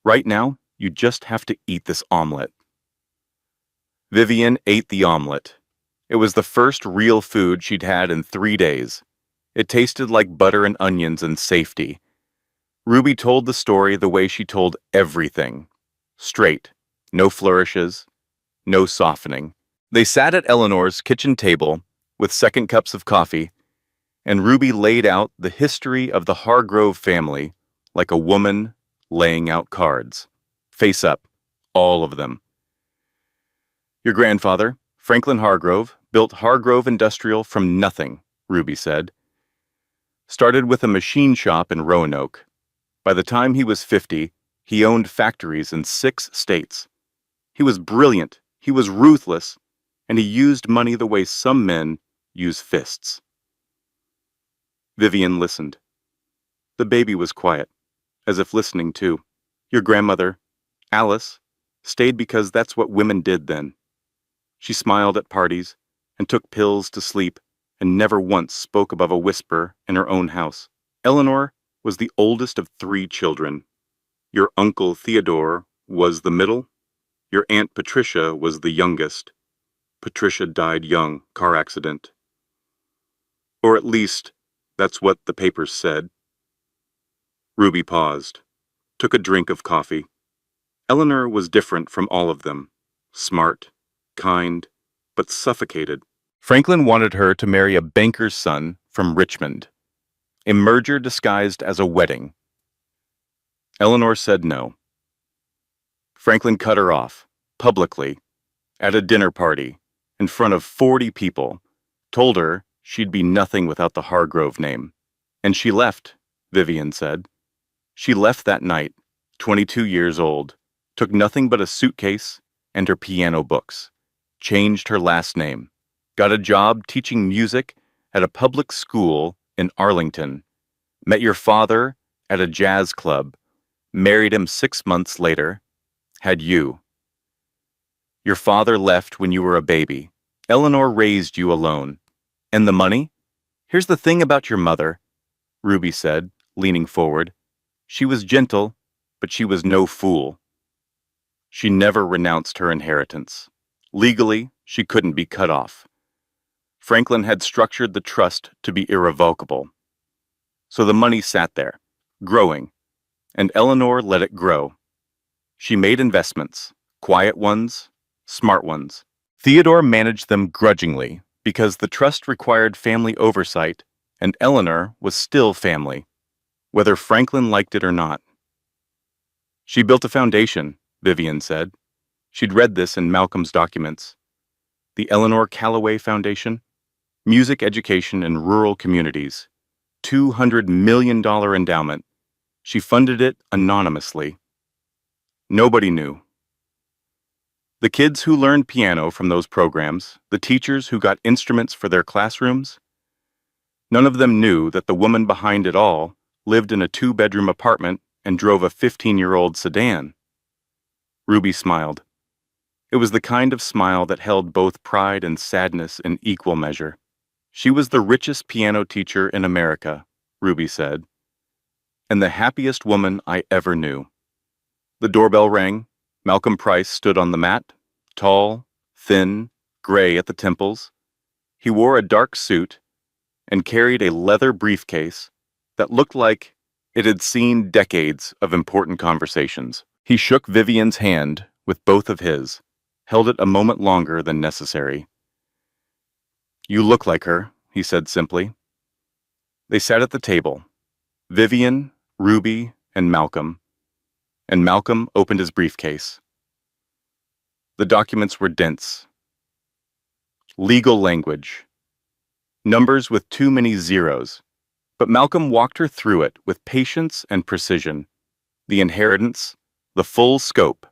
Right now, you just have to eat this omelet." Vivian ate the omelet. It was the first real food she'd had in 3 days. It tasted like butter and onions and safety. Ruby told the story the way she told everything. Straight. No flourishes. No softening. They sat at Eleanor's kitchen table with 2nd cups of coffee, and Ruby laid out the history of the Hargrove family like a woman laying out cards. Face up, all of them. "Your grandfather, Franklin Hargrove, built Hargrove Industrial from nothing," Ruby said. "Started with a machine shop in Roanoke. By the time he was 50, he owned factories in 6 states. He was brilliant, he was ruthless, and he used money the way some men use fists." Vivian listened. The baby was quiet, as if listening too. "Your grandmother, Alice, stayed because that's what women did then. She smiled at parties and took pills to sleep and never once spoke above a whisper in her own house. Eleanor was the oldest of 3 children. Your uncle Theodore was the middle. Your Aunt Patricia was the youngest. Patricia died young, car accident. Or at least, that's what the papers said." Ruby paused, took a drink of coffee. Eleanor was different from all of them. Smart, kind, but suffocated. Franklin wanted her to marry a banker's son from Richmond. A merger disguised as a wedding. Eleanor said no. Franklin cut her off, publicly, at a dinner party, in front of 40 people, told her she'd be nothing without the Hargrove name. And she left, Vivian said. She left that night, 22 years old, took nothing but a suitcase and her piano books, changed her last name, got a job teaching music at a public school in Arlington, met your father at a jazz club, married him 6 months later, had you. Your father left when you were a baby. Eleanor raised you alone. And the money? Here's the thing about your mother, Ruby said, leaning forward. She was gentle, but she was no fool. She never renounced her inheritance. Legally, she couldn't be cut off. Franklin had structured the trust to be irrevocable. So the money sat there, growing, and Eleanor let it grow. She made investments, quiet ones, smart ones. Theodore managed them grudgingly because the trust required family oversight, and Eleanor was still family, whether Franklin liked it or not. She built a foundation, Vivian said. She'd read this in Malcolm's documents. The Eleanor Callaway Foundation, music education in rural communities, $200 million endowment. She funded it anonymously. Nobody knew. The kids who learned piano from those programs, the teachers who got instruments for their classrooms, none of them knew that the woman behind it all lived in a 2-bedroom apartment and drove a 15-year-old sedan. Ruby smiled. It was the kind of smile that held both pride and sadness in equal measure. She was the richest piano teacher in America, Ruby said, and the happiest woman I ever knew. The doorbell rang. Malcolm Price stood on the mat, tall, thin, gray at the temples. He wore a dark suit and carried a leather briefcase that looked like It had seen decades of important conversations. He shook Vivian's hand with both of his, held it a moment longer than necessary. "You look like her," he said simply. They sat at the table, Vivian, Ruby, and Malcolm opened his briefcase. The documents were dense. Legal language. Numbers with too many zeros. But Malcolm walked her through it with patience and precision. The inheritance, the full scope.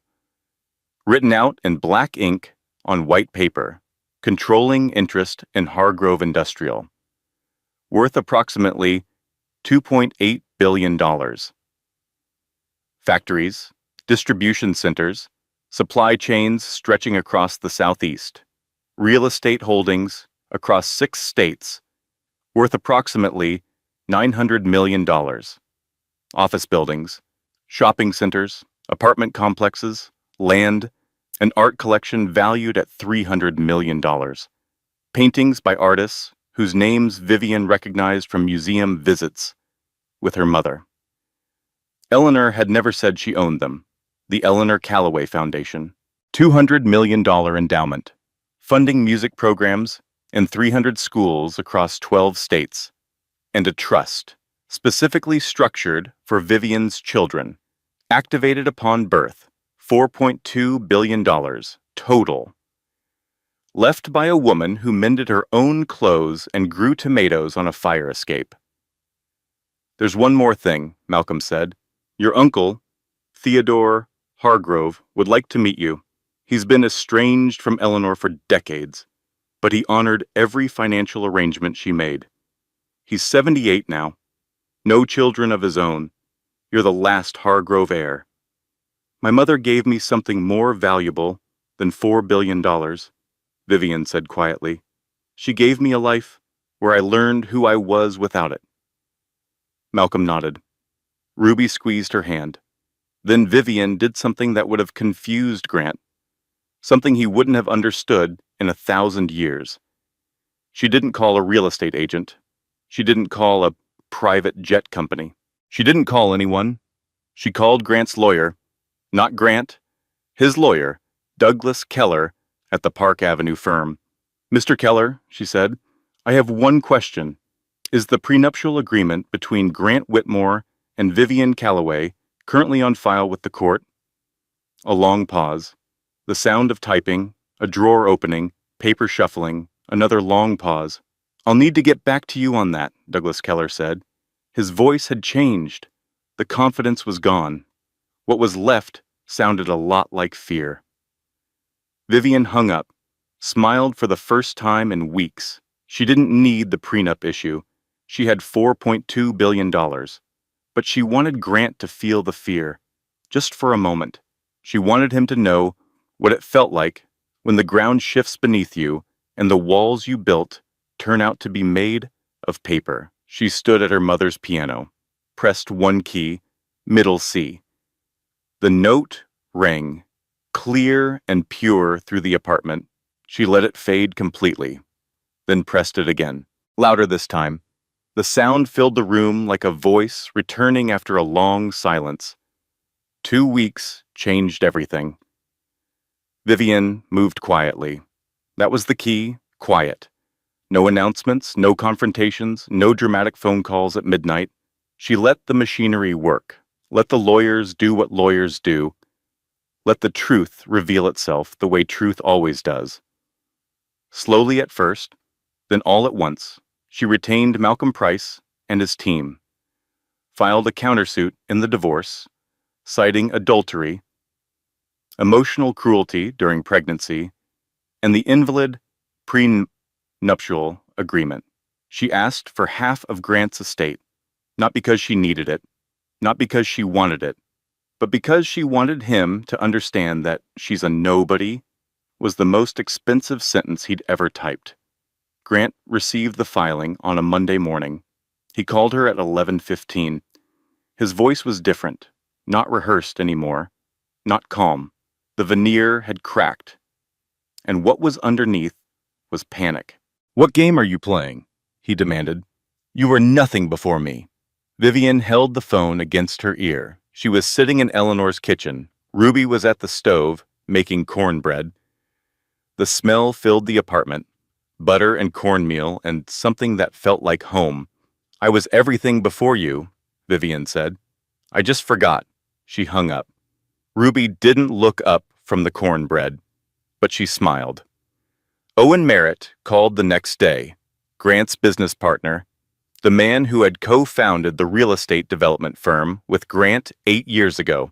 Written out in black ink on white paper. Controlling interest in Hargrove Industrial. Worth approximately $2.8 billion. Factories, distribution centers, supply chains stretching across the Southeast. Real estate holdings across 6 states, worth approximately $900 million. Office buildings, shopping centers, apartment complexes, land, an art collection valued at $300 million. Paintings by artists whose names Vivian recognized from museum visits with her mother. Eleanor had never said she owned them. The Eleanor Callaway Foundation. $200 million endowment. Funding music programs in 300 schools across 12 states. And a trust, specifically structured for Vivian's children. Activated upon birth. $4.2 billion total. Left by a woman who mended her own clothes and grew tomatoes on a fire escape. "There's one more thing," Malcolm said. "Your uncle, Theodore Hargrove, would like to meet you. He's been estranged from Eleanor for decades, but he honored every financial arrangement she made. He's 78 now. No children of his own. You're the last Hargrove heir. My mother gave me something more valuable than $4 billion, Vivian said quietly. She gave me a life where I learned who I was without it." Malcolm nodded. Ruby squeezed her hand. Then Vivian did something that would have confused Grant. Something he wouldn't have understood in 1,000 years. She didn't call a real estate agent. She didn't call a private jet company. She didn't call anyone. She called Grant's lawyer. Not Grant. His lawyer, Douglas Keller, at the Park Avenue firm. "Mr. Keller," she said, "I have one question. Is the prenuptial agreement between Grant Whitmore and Vivian Callaway currently on file with the court?" A long pause. The sound of typing, a drawer opening, paper shuffling, another long pause. "I'll need to get back to you on that," Douglas Keller said. His voice had changed. The confidence was gone. What was left sounded a lot like fear. Vivian hung up, smiled for the first time in weeks. She didn't need the prenup issue. She had $4.2 billion. But she wanted Grant to feel the fear, just for a moment. She wanted him to know what it felt like when the ground shifts beneath you and the walls you built turn out to be made of paper. She stood at her mother's piano, pressed one key, middle C. The note rang, clear and pure through the apartment. She let it fade completely, then pressed it again, louder this time. The sound filled the room like a voice returning after a long silence. 2 weeks changed everything. Vivian moved quietly. That was the key, quiet. No announcements, no confrontations, no dramatic phone calls at midnight. She let the machinery work. Let the lawyers do what lawyers do. Let the truth reveal itself the way truth always does. Slowly at first, then all at once, she retained Malcolm Price and his team, filed a countersuit in the divorce, citing adultery, emotional cruelty during pregnancy, and the invalid prenuptial agreement. She asked for half of Grant's estate, not because she needed it, not because she wanted it, but because she wanted him to understand that "she's a nobody" was the most expensive sentence he'd ever typed. Grant received the filing on a Monday morning. He called her at 11:15. His voice was different, not rehearsed anymore, not calm. The veneer had cracked, and what was underneath was panic. "What game are you playing?" he demanded. "You were nothing before me. Vivian held the phone against her ear. She was sitting in Eleanor's kitchen. Ruby was at the stove, making cornbread. The smell filled the apartment. Butter and cornmeal and something that felt like home. "I was everything before you," Vivian said. "I just forgot." She hung up. Ruby didn't look up from the cornbread, but she smiled. Owen Merritt called the next day, Grant's business partner, the man who had co-founded the real estate development firm with Grant 8 years ago.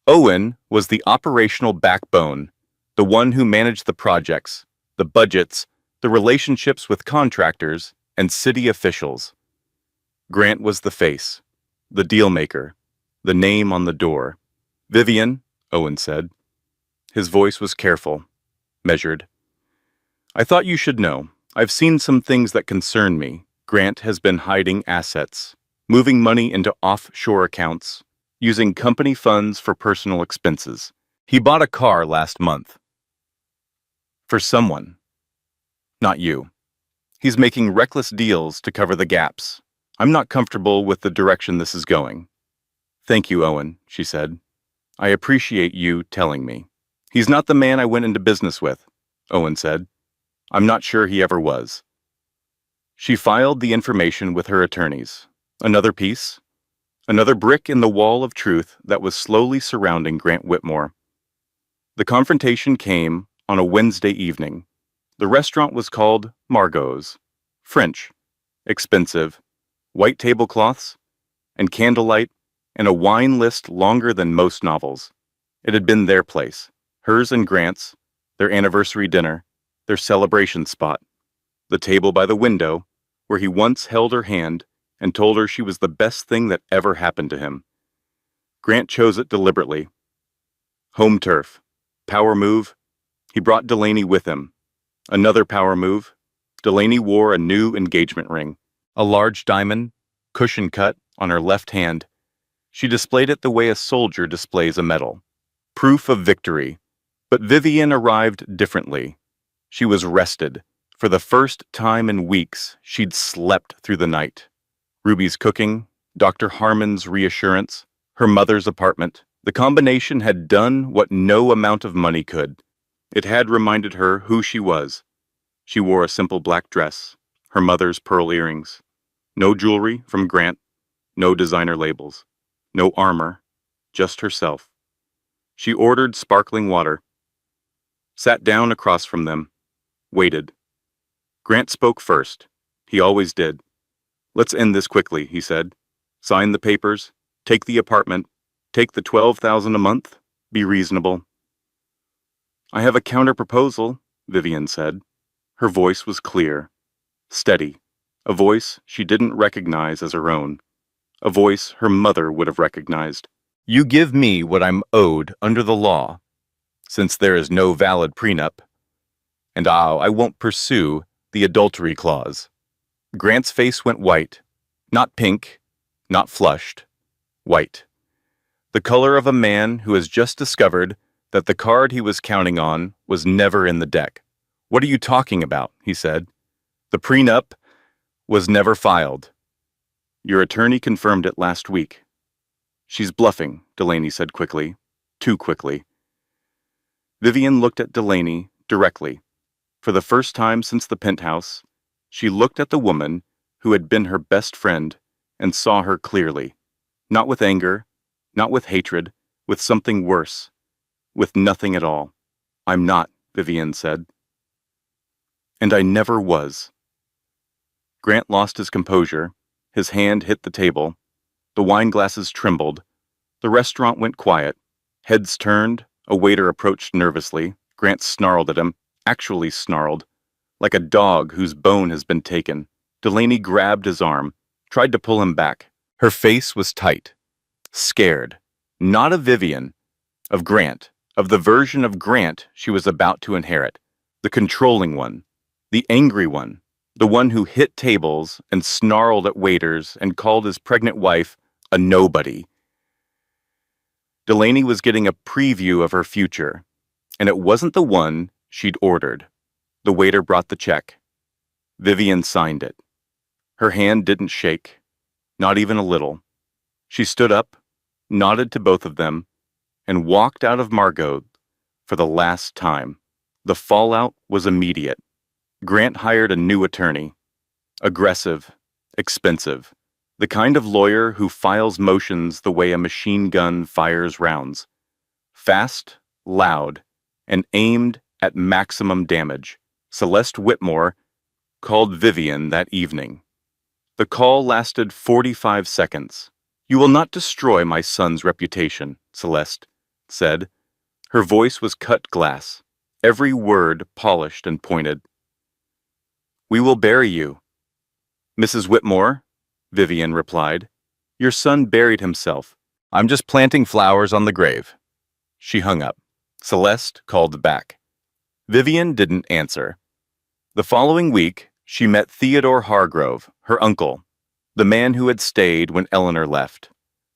Owen was the operational backbone, the one who managed the projects, the budgets, the relationships with contractors and city officials. Grant was the face, the deal-maker, the name on the door. "Vivian," Owen said. His voice was careful, measured. "I thought you should know. I've seen some things that concern me. Grant has been hiding assets, moving money into offshore accounts, using company funds for personal expenses. He bought a car last month. For someone. Not you. He's making reckless deals to cover the gaps. I'm not comfortable with the direction this is going." "Thank you, Owen," she said. "I appreciate you telling me." "He's not the man I went into business with," Owen said. "I'm not sure he ever was." She filed the information with her attorneys. Another piece, another brick in the wall of truth that was slowly surrounding Grant Whitmore. The confrontation came on a Wednesday evening. The restaurant was called Margot's. French, expensive, white tablecloths, and candlelight, and a wine list longer than most novels. It had been their place, hers and Grant's, their anniversary dinner, their celebration spot. The table by the window, where he once held her hand and told her she was the best thing that ever happened to him. Grant chose it deliberately. Home turf. Power move. He brought Delaney with him. Another power move. Delaney wore a new engagement ring, a large diamond, cushion cut, on her left hand. She displayed it the way a soldier displays a medal. Proof of victory. But Vivian arrived differently. She was rested. For the first time in weeks, she'd slept through the night. Ruby's cooking, Dr. Harmon's reassurance, her mother's apartment. The combination had done what no amount of money could. It had reminded her who she was. She wore a simple black dress, her mother's pearl earrings. No jewelry from Grant, no designer labels, no armor, just herself. She ordered sparkling water, sat down across from them, waited. Grant spoke first. He always did. "Let's end this quickly," he said. "Sign the papers, take the apartment, take the $12,000 a month, be reasonable." "I have a counter-proposal," Vivian said. Her voice was clear, steady, a voice she didn't recognize as her own, a voice her mother would have recognized. "You give me what I'm owed under the law, since there is no valid prenup, and I won't pursue the adultery clause." Grant's face went white, not pink, not flushed, white. The color of a man who has just discovered that the card he was counting on was never in the deck. "What are you talking about?" he said. "The prenup was never filed. Your attorney confirmed it last week." "She's bluffing," Delaney said quickly, too quickly. Vivian looked at Delaney directly. For the first time since the penthouse, she looked at the woman who had been her best friend and saw her clearly, not with anger, not with hatred, with something worse, with nothing at all. "I'm not," Vivian said. "And I never was." Grant lost his composure. His hand hit the table. The wine glasses trembled. The restaurant went quiet. Heads turned. A waiter approached nervously. Grant snarled at him, actually snarled, like a dog whose bone has been taken. Delaney grabbed his arm, tried to pull him back. Her face was tight, scared, not of Vivian, of Grant, of the version of Grant she was about to inherit, the controlling one, the angry one, the one who hit tables and snarled at waiters and called his pregnant wife a nobody. Delaney was getting a preview of her future, and it wasn't the one she'd ordered. The waiter brought the check. Vivian signed it. Her hand didn't shake. Not even a little. She stood up, nodded to both of them, and walked out of Margot for the last time. The fallout was immediate. Grant hired a new attorney. Aggressive, expensive. The kind of lawyer who files motions the way a machine gun fires rounds. Fast, loud, and aimed at maximum damage. Celeste Whitmore called Vivian that evening. The call lasted 45 seconds. "You will not destroy my son's reputation," Celeste said. Her voice was cut glass, every word polished and pointed. "We will bury you." "Mrs. Whitmore," Vivian replied, "your son buried himself. I'm just planting flowers on the grave." She hung up. Celeste called back. Vivian didn't answer. The following week, she met Theodore Hargrove, her uncle, the man who had stayed when Eleanor left,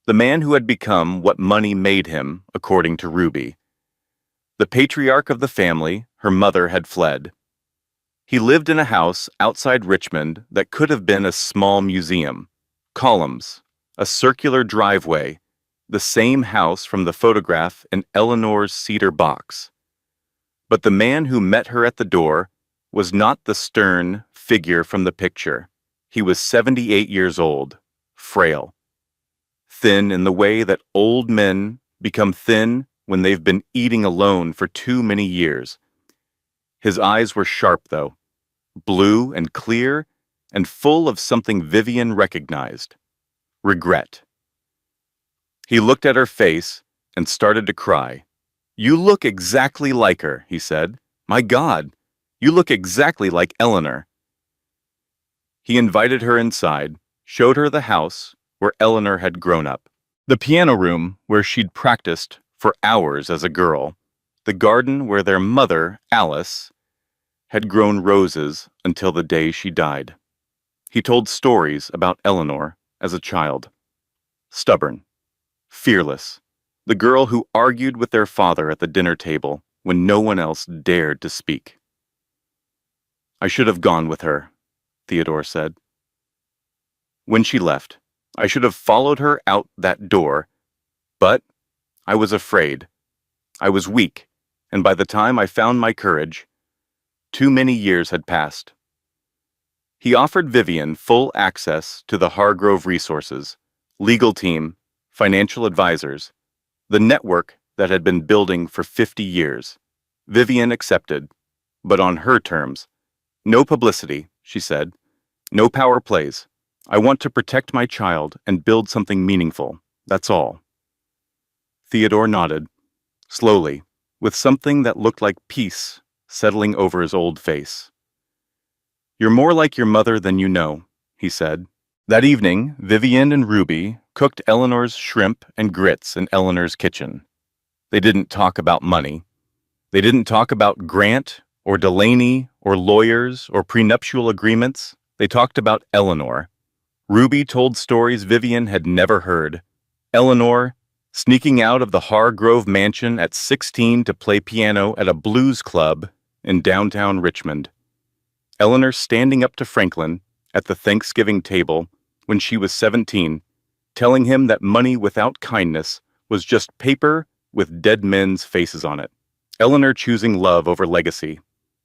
the man who had become what money made him, according to Ruby. The patriarch of the family, her mother, had fled. He lived in a house outside Richmond that could have been a small museum. Columns, a circular driveway, the same house from the photograph in Eleanor's cedar box. But the man who met her at the door was not the stern figure from the picture. He was 78 years old, frail, thin in the way that old men become thin when they've been eating alone for too many years. His eyes were sharp, though, blue and clear and full of something Vivian recognized: regret. He looked at her face and started to cry. "You look exactly like her," he said. "My God, you look exactly like Eleanor." He invited her inside, showed her the house where Eleanor had grown up, the piano room where she'd practiced for hours as a girl, the garden where their mother, Alice, had grown roses until the day she died. He told stories about Eleanor as a child. Stubborn, fearless, the girl who argued with their father at the dinner table when no one else dared to speak. "I should have gone with her," Theodore said. "When she left, I should have followed her out that door, but I was afraid. I was weak, and by the time I found my courage, too many years had passed." He offered Vivian full access to the Hargrove resources, legal team, financial advisors, the network that had been building for 50 years. Vivian accepted, but on her terms. "No publicity," she said. "No power plays. I want to protect my child and build something meaningful. That's all." Theodore nodded, slowly, with something that looked like peace settling over his old face. "You're more like your mother than you know," he said. That evening, Vivian and Ruby cooked Eleanor's shrimp and grits in Eleanor's kitchen. They didn't talk about money. They didn't talk about Grant or Delaney or lawyers or prenuptial agreements. They talked about Eleanor. Ruby told stories Vivian had never heard. Eleanor, sneaking out of the Hargrove mansion at 16 to play piano at a blues club in downtown Richmond. Eleanor standing up to Franklin at the Thanksgiving table when she was 17, telling him that money without kindness was just paper with dead men's faces on it. Eleanor choosing love over legacy,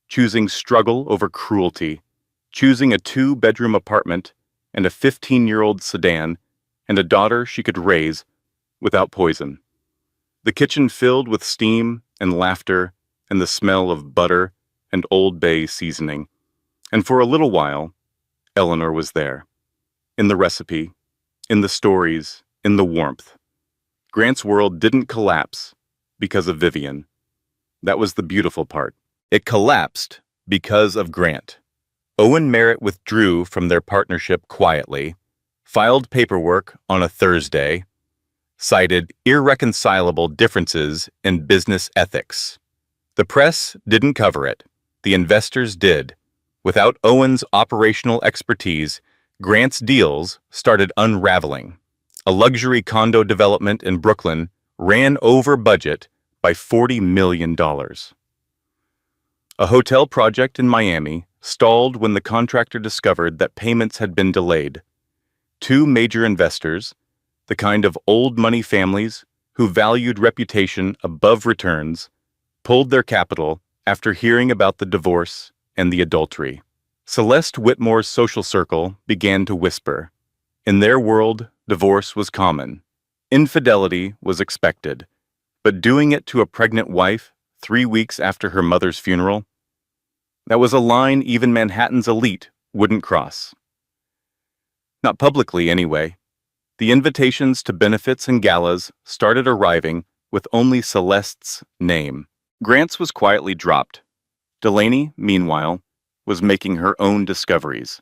choosing struggle over cruelty, choosing a 2-bedroom apartment and a 15-year-old sedan and a daughter she could raise without poison. The kitchen filled with steam and laughter and the smell of butter and Old Bay seasoning. And for a little while, Eleanor was there. In the recipe, in the stories, in the warmth. Grant's world didn't collapse because of Vivian. That was the beautiful part. It collapsed because of Grant. Owen Merritt withdrew from their partnership quietly, filed paperwork on a Thursday, cited irreconcilable differences in business ethics. The press didn't cover it. The investors did. Without Owen's operational expertise, Grant's deals started unraveling. A luxury condo development in Brooklyn ran over budget by $40 million. A hotel project in Miami stalled when the contractor discovered that payments had been delayed. Two major investors, the kind of old money families who valued reputation above returns, pulled their capital after hearing about the divorce and the adultery. Celeste Whitmore's social circle began to whisper. In their world, divorce was common. Infidelity was expected. But doing it to a pregnant wife 3 weeks after her mother's funeral, that was a line even Manhattan's elite wouldn't cross. Not publicly, anyway. The invitations to benefits and galas started arriving with only Celeste's name. Grant's was quietly dropped. Delaney, meanwhile, was making her own discoveries.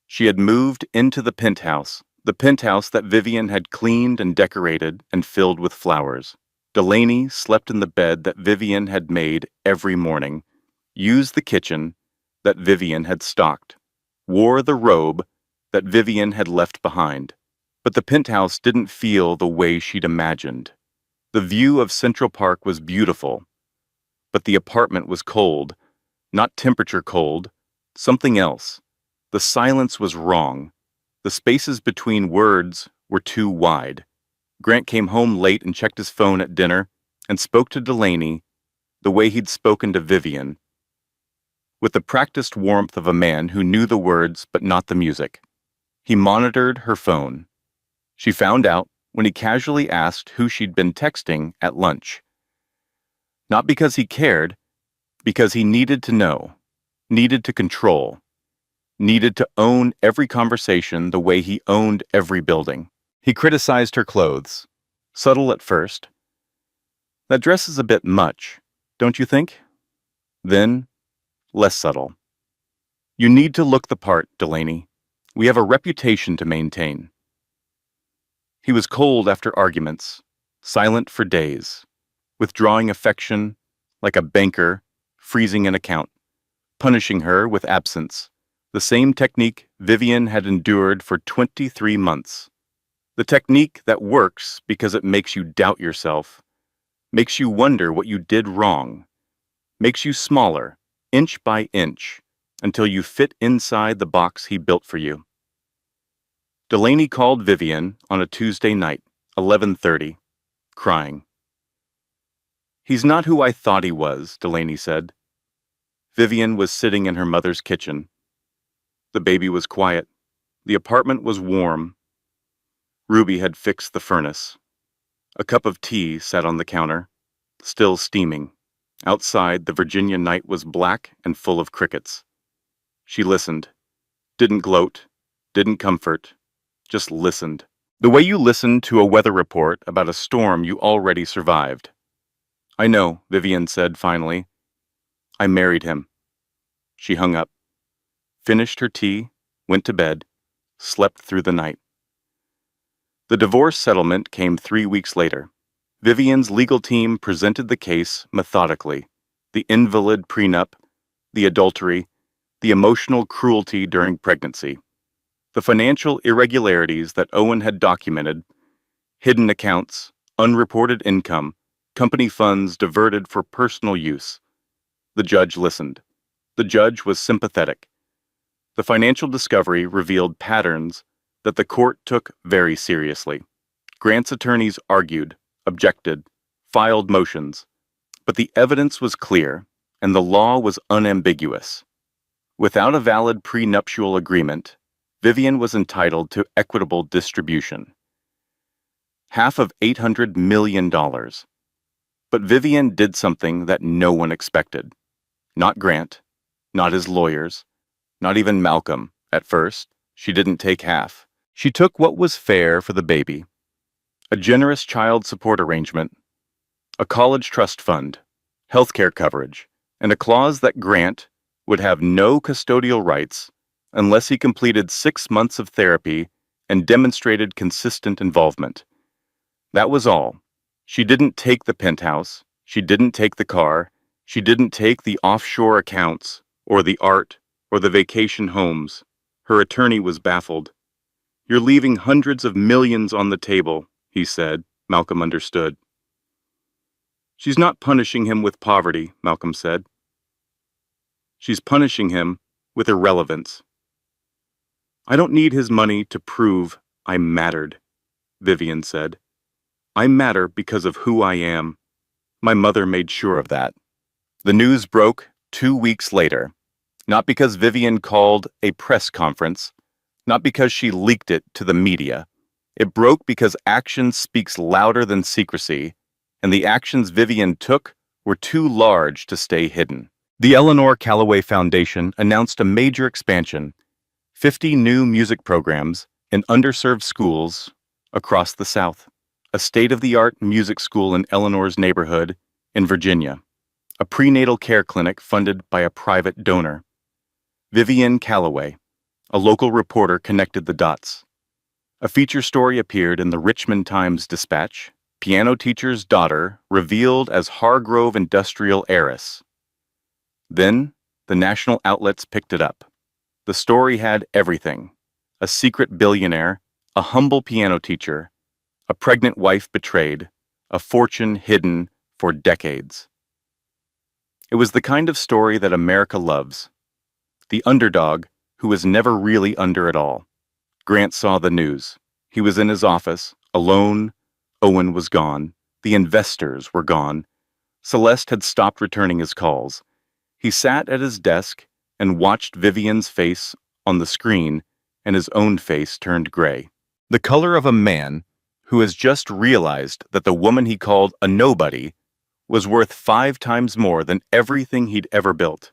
She had moved into the penthouse that Vivian had cleaned and decorated and filled with flowers. Delaney slept in the bed that Vivian had made every morning, used the kitchen that Vivian had stocked, wore the robe that Vivian had left behind. But the penthouse didn't feel the way she'd imagined. The view of Central Park was beautiful, but the apartment was cold, not temperature cold, something else. The silence was wrong. The spaces between words were too wide. Grant came home late and checked his phone at dinner and spoke to Delaney the way he'd spoken to Vivian, with the practiced warmth of a man who knew the words but not the music. He monitored her phone. She found out when he casually asked who she'd been texting at lunch. Not because he cared, because he needed to know, needed to control, needed to own every conversation the way he owned every building. He criticized her clothes, subtle at first. That dress is a bit much, don't you think? Then, less subtle. You need to look the part, Delaney. We have a reputation to maintain. He was cold after arguments, silent for days, withdrawing affection like a banker freezing an account, punishing her with absence, the same technique Vivian had endured for 23 months. The technique that works because it makes you doubt yourself, makes you wonder what you did wrong, makes you smaller, inch by inch, until you fit inside the box he built for you. Delaney called Vivian on a Tuesday night, 11:30, crying. He's not who I thought he was, Delaney said. Vivian was sitting in her mother's kitchen. The baby was quiet. The apartment was warm. Ruby had fixed the furnace. A cup of tea sat on the counter, still steaming. Outside, the Virginia night was black and full of crickets. She listened. Didn't gloat, didn't comfort, just listened. The way you listen to a weather report about a storm you already survived. I know, Vivian said finally. I married him. She hung up, finished her tea, went to bed, slept through the night. The divorce settlement came 3 weeks later. Vivian's legal team presented the case methodically. The invalid prenup, the adultery, the emotional cruelty during pregnancy, the financial irregularities that Owen had documented, hidden accounts, unreported income, company funds diverted for personal use. The judge listened. The judge was sympathetic. The financial discovery revealed patterns that the court took very seriously. Grant's attorneys argued, objected, filed motions, but the evidence was clear and the law was unambiguous. Without a valid prenuptial agreement, Vivian was entitled to equitable distribution. Half of $800 million. But Vivian did something that no one expected. Not Grant, not his lawyers, not even Malcolm. At first, she didn't take half. She took what was fair for the baby. A generous child support arrangement, a college trust fund, healthcare coverage, and a clause that Grant would have no custodial rights unless he completed 6 months of therapy and demonstrated consistent involvement. That was all. She didn't take the penthouse, she didn't take the car, she didn't take the offshore accounts, or the art, or the vacation homes. Her attorney was baffled. You're leaving hundreds of millions on the table, he said. Malcolm understood. She's not punishing him with poverty, Malcolm said. She's punishing him with irrelevance. I don't need his money to prove I mattered, Vivian said. I matter because of who I am. My mother made sure of that. The news broke 2 weeks later, not because Vivian called a press conference, not because she leaked it to the media. It broke because action speaks louder than secrecy, and the actions Vivian took were too large to stay hidden. The Eleanor Callaway Foundation announced a major expansion, 50 new music programs in underserved schools across the South, a state-of-the-art music school in Eleanor's neighborhood in Virginia, a prenatal care clinic funded by a private donor. Vivian Callaway, a local reporter, connected the dots. A feature story appeared in the Richmond Times-Dispatch, piano teacher's daughter revealed as Hargrove industrial heiress. Then, the national outlets picked it up. The story had everything: a secret billionaire, a humble piano teacher, a pregnant wife betrayed, a fortune hidden for decades. It was the kind of story that America loves. The underdog who was never really under at all. Grant saw the news. He was in his office, alone. Owen was gone. The investors were gone. Celeste had stopped returning his calls. He sat at his desk and watched Vivian's face on the screen, and his own face turned gray. The color of a man who has just realized that the woman he called a nobody was worth 5 times more than everything he'd ever built.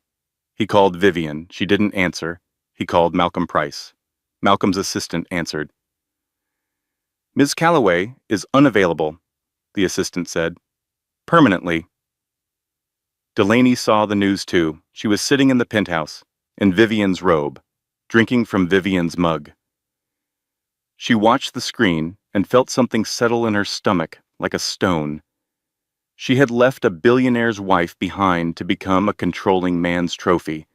He called Vivian. She didn't answer. He called Malcolm Price. Malcolm's assistant answered. "Ms. Callaway is unavailable," the assistant said. "Permanently." Delaney saw the news too. She was sitting in the penthouse, in Vivian's robe, drinking from Vivian's mug. She watched the screen and felt something settle in her stomach like a stone. She had left a billionaire's wife behind to become a controlling man's trophy.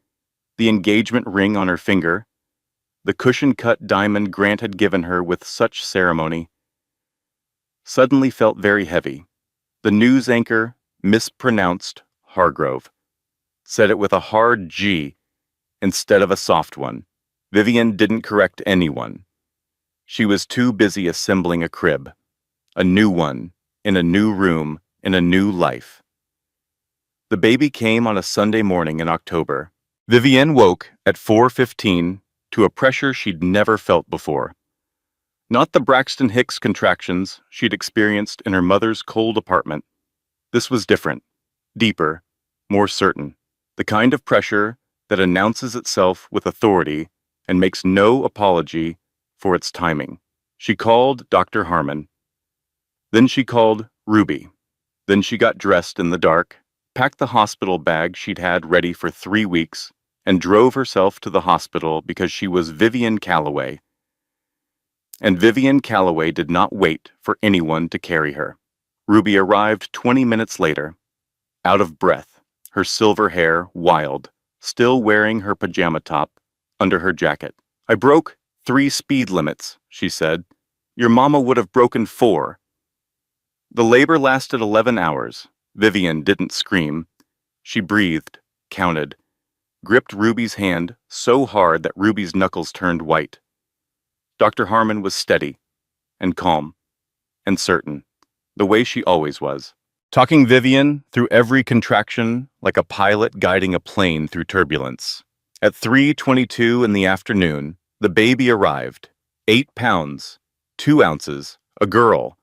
The engagement ring on her finger, the cushion-cut diamond Grant had given her with such ceremony, suddenly felt very heavy. The news anchor mispronounced Hargrove, said it with a hard G instead of a soft one. Vivian didn't correct anyone. She was too busy assembling a crib, a new one, in a new room, in a new life. The baby came on a Sunday morning in October. Vivian woke at 4:15 to a pressure she'd never felt before. Not the Braxton Hicks contractions she'd experienced in her mother's cold apartment. This was different, deeper, more certain, the kind of pressure that announces itself with authority and makes no apology for its timing. She called Dr. Harmon. Then she called Ruby. Then she got dressed in the dark, packed the hospital bag she'd had ready for 3 weeks, and drove herself to the hospital because she was Vivian Callaway. And Vivian Callaway did not wait for anyone to carry her. Ruby arrived 20 minutes later, out of breath, her silver hair wild, still wearing her pajama top under her jacket. "I broke 3 speed limits," she said. "Your mama would have broken 4. The labor lasted 11 hours. Vivian didn't scream. She breathed, counted, gripped Ruby's hand so hard that Ruby's knuckles turned white. Dr. Harmon was steady and calm and certain, the way she always was, talking Vivian through every contraction like a pilot guiding a plane through turbulence. At 3:22 in the afternoon, the baby arrived. 8 pounds, 2 ounces, a girl.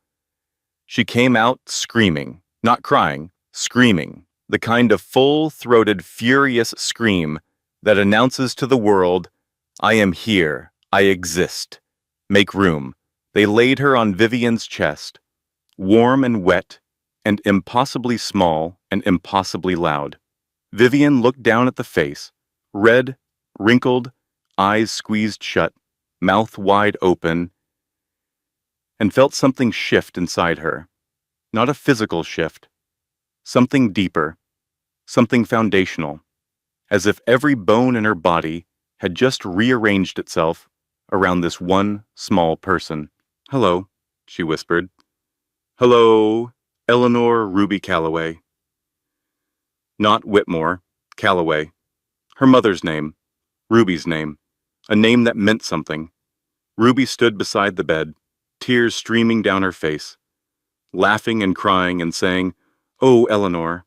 She came out screaming, not crying, screaming, the kind of full-throated, furious scream that announces to the world, "I am here, I exist. Make room." They laid her on Vivian's chest, warm and wet, and impossibly small and impossibly loud. Vivian looked down at the face, red, wrinkled, eyes squeezed shut, mouth wide open, and felt something shift inside her. Not a physical shift, something deeper, something foundational, as if every bone in her body had just rearranged itself around this one small person. "Hello," she whispered. "Hello, Eleanor Ruby Callaway." Not Whitmore, Callaway. Her mother's name, Ruby's name, a name that meant something. Ruby stood beside the bed, tears streaming down her face, laughing and crying and saying, "Oh, Eleanor,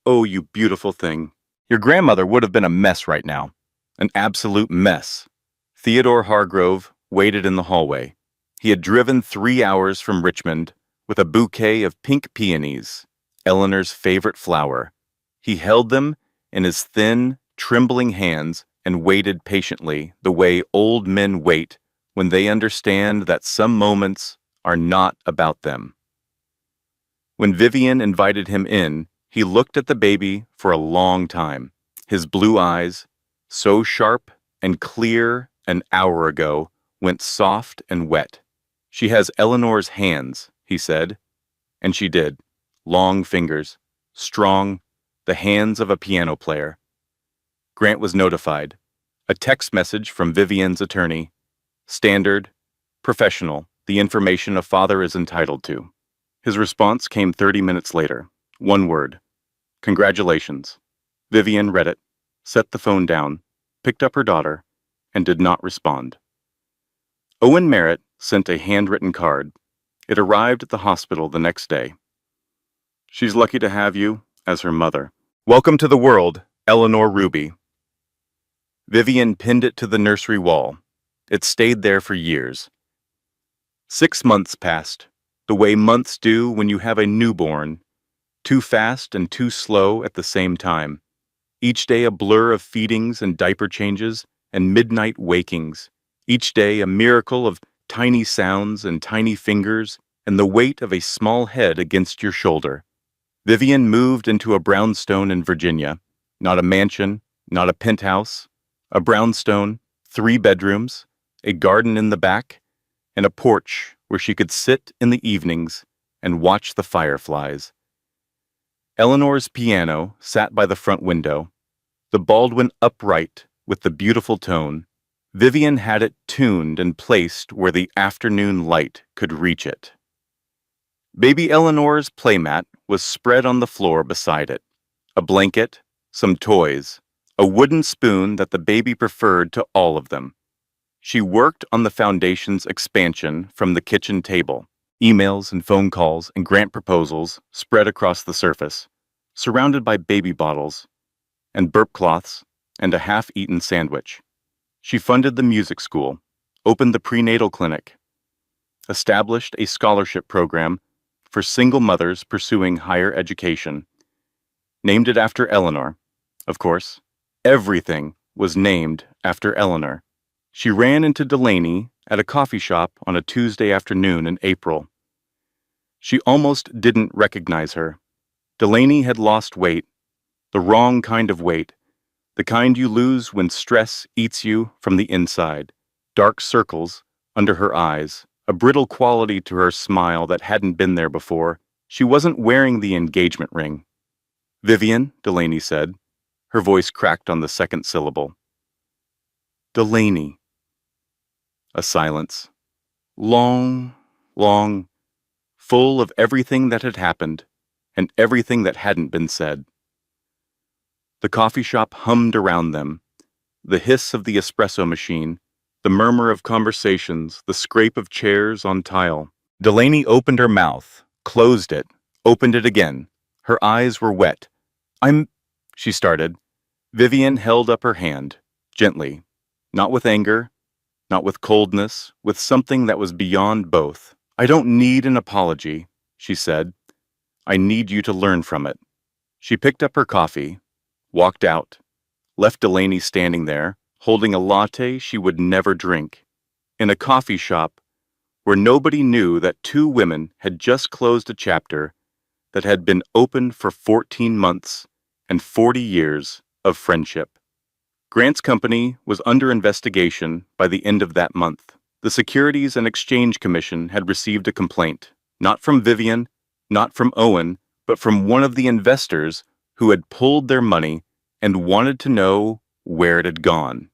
oh, you beautiful thing. Your grandmother would have been a mess right now. An absolute mess." Theodore Hargrove waited in the hallway. He had driven 3 hours from Richmond with a bouquet of pink peonies, Eleanor's favorite flower. He held them in his thin, trembling hands and waited patiently the way old men wait when they understand that some moments are not about them. When Vivian invited him in, he looked at the baby for a long time. His blue eyes, so sharp and clear an hour ago, went soft and wet. "She has Eleanor's hands," he said. And she did. Long fingers, strong, the hands of a piano player. Grant was notified. A text message from Vivian's attorney. Standard, professional, the information a father is entitled to. His response came 30 minutes later. One word. "Congratulations." Vivian read it, set the phone down, picked up her daughter, and did not respond. Owen Merritt sent a handwritten card. It arrived at the hospital the next day. "She's lucky to have you as her mother. Welcome to the world, Eleanor Ruby." Vivian pinned it to the nursery wall. It stayed there for years. 6 months passed, the way months do when you have a newborn, too fast and too slow at the same time. Each day a blur of feedings and diaper changes and midnight wakings. Each day a miracle of tiny sounds and tiny fingers and the weight of a small head against your shoulder. Vivian moved into a brownstone in Virginia. Not a mansion, not a penthouse. A brownstone, 3 bedrooms, a garden in the back, and a porch where she could sit in the evenings and watch the fireflies. Eleanor's piano sat by the front window, the Baldwin upright with the beautiful tone. Vivian had it tuned and placed where the afternoon light could reach it. Baby Eleanor's playmat was spread on the floor beside it. A blanket, some toys, a wooden spoon that the baby preferred to all of them. She worked on the foundation's expansion from the kitchen table. Emails and phone calls and grant proposals spread across the surface, surrounded by baby bottles and burp cloths and a half-eaten sandwich. She funded the music school, opened the prenatal clinic, established a scholarship program for single mothers pursuing higher education, named it after Eleanor. Of course, everything was named after Eleanor. She ran into Delaney at a coffee shop on a Tuesday afternoon in April. She almost didn't recognize her. Delaney had lost weight, the wrong kind of weight, the kind you lose when stress eats you from the inside. Dark circles under her eyes, a brittle quality to her smile that hadn't been there before. She wasn't wearing the engagement ring. "Vivian," Delaney said. Her voice cracked on the second syllable. "Delaney." A silence. Long, long, full of everything that had happened and everything that hadn't been said. The coffee shop hummed around them, the hiss of the espresso machine, the murmur of conversations, the scrape of chairs on tile. Delaney opened her mouth, closed it, opened it again. Her eyes were wet. She started. Vivian held up her hand, gently, not with anger, not with coldness, with something that was beyond both. "I don't need an apology," she said. "I need you to learn from it." She picked up her coffee, walked out, left Delaney standing there, holding a latte she would never drink, in a coffee shop where nobody knew that 2 women had just closed a chapter that had been open for 14 months and 40 years of friendship. Grant's company was under investigation by the end of that month. The Securities and Exchange Commission had received a complaint, not from Vivian, not from Owen, but from one of the investors who had pulled their money and wanted to know where it had gone.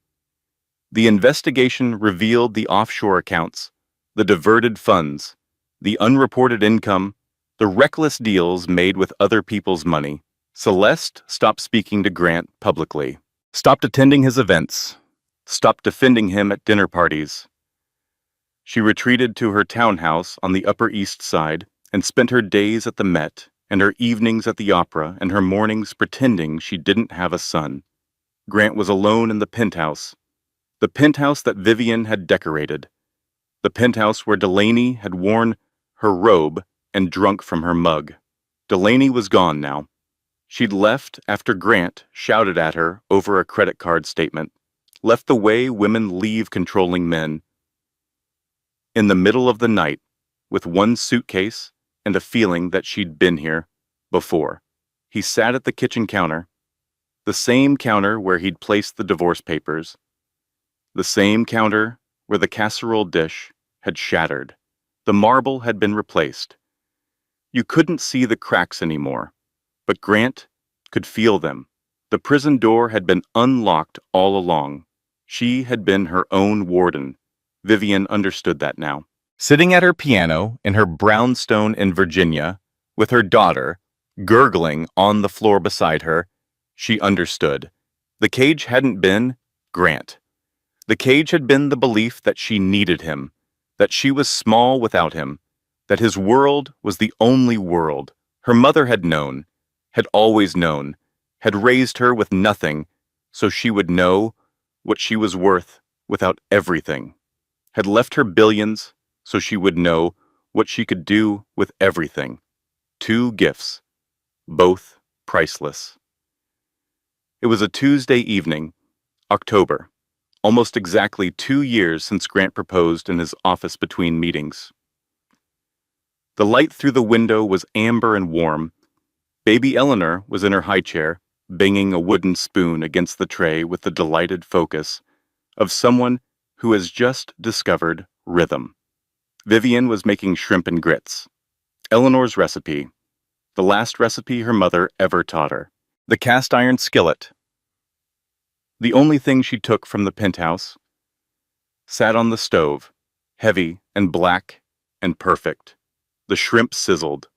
The investigation revealed the offshore accounts, the diverted funds, the unreported income, the reckless deals made with other people's money. Celeste stopped speaking to Grant publicly, stopped attending his events, stopped defending him at dinner parties. She retreated to her townhouse on the Upper East Side and spent her days at the Met and her evenings at the opera and her mornings pretending she didn't have a son. Grant was alone in the penthouse that Vivian had decorated, the penthouse where Delaney had worn her robe and drunk from her mug. Delaney was gone now. She'd left after Grant shouted at her over a credit card statement, left the way women leave controlling men. In the middle of the night, with one suitcase and a feeling that she'd been here before, he sat at the kitchen counter, the same counter where he'd placed the divorce papers, the same counter where the casserole dish had shattered. The marble had been replaced. You couldn't see the cracks anymore, but Grant could feel them. The prison door had been unlocked all along. She had been her own warden. Vivian understood that now. Sitting at her piano in her brownstone in Virginia, with her daughter, gurgling on the floor beside her, she understood. The cage hadn't been Grant. The cage had been the belief that she needed him, that she was small without him, that his world was the only world. Her mother had known, had always known, had raised her with nothing, so she would know what she was worth without everything, had left her billions so she would know what she could do with everything. 2 gifts, both priceless. It was a Tuesday evening, October, almost exactly 2 years since Grant proposed in his office between meetings. The light through the window was amber and warm. Baby Eleanor was in her high chair, banging a wooden spoon against the tray with the delighted focus of someone who has just discovered rhythm. Vivian was making shrimp and grits. Eleanor's recipe, the last recipe her mother ever taught her. The cast iron skillet, the only thing she took from the penthouse, sat on the stove, heavy and black and perfect. The shrimp sizzled.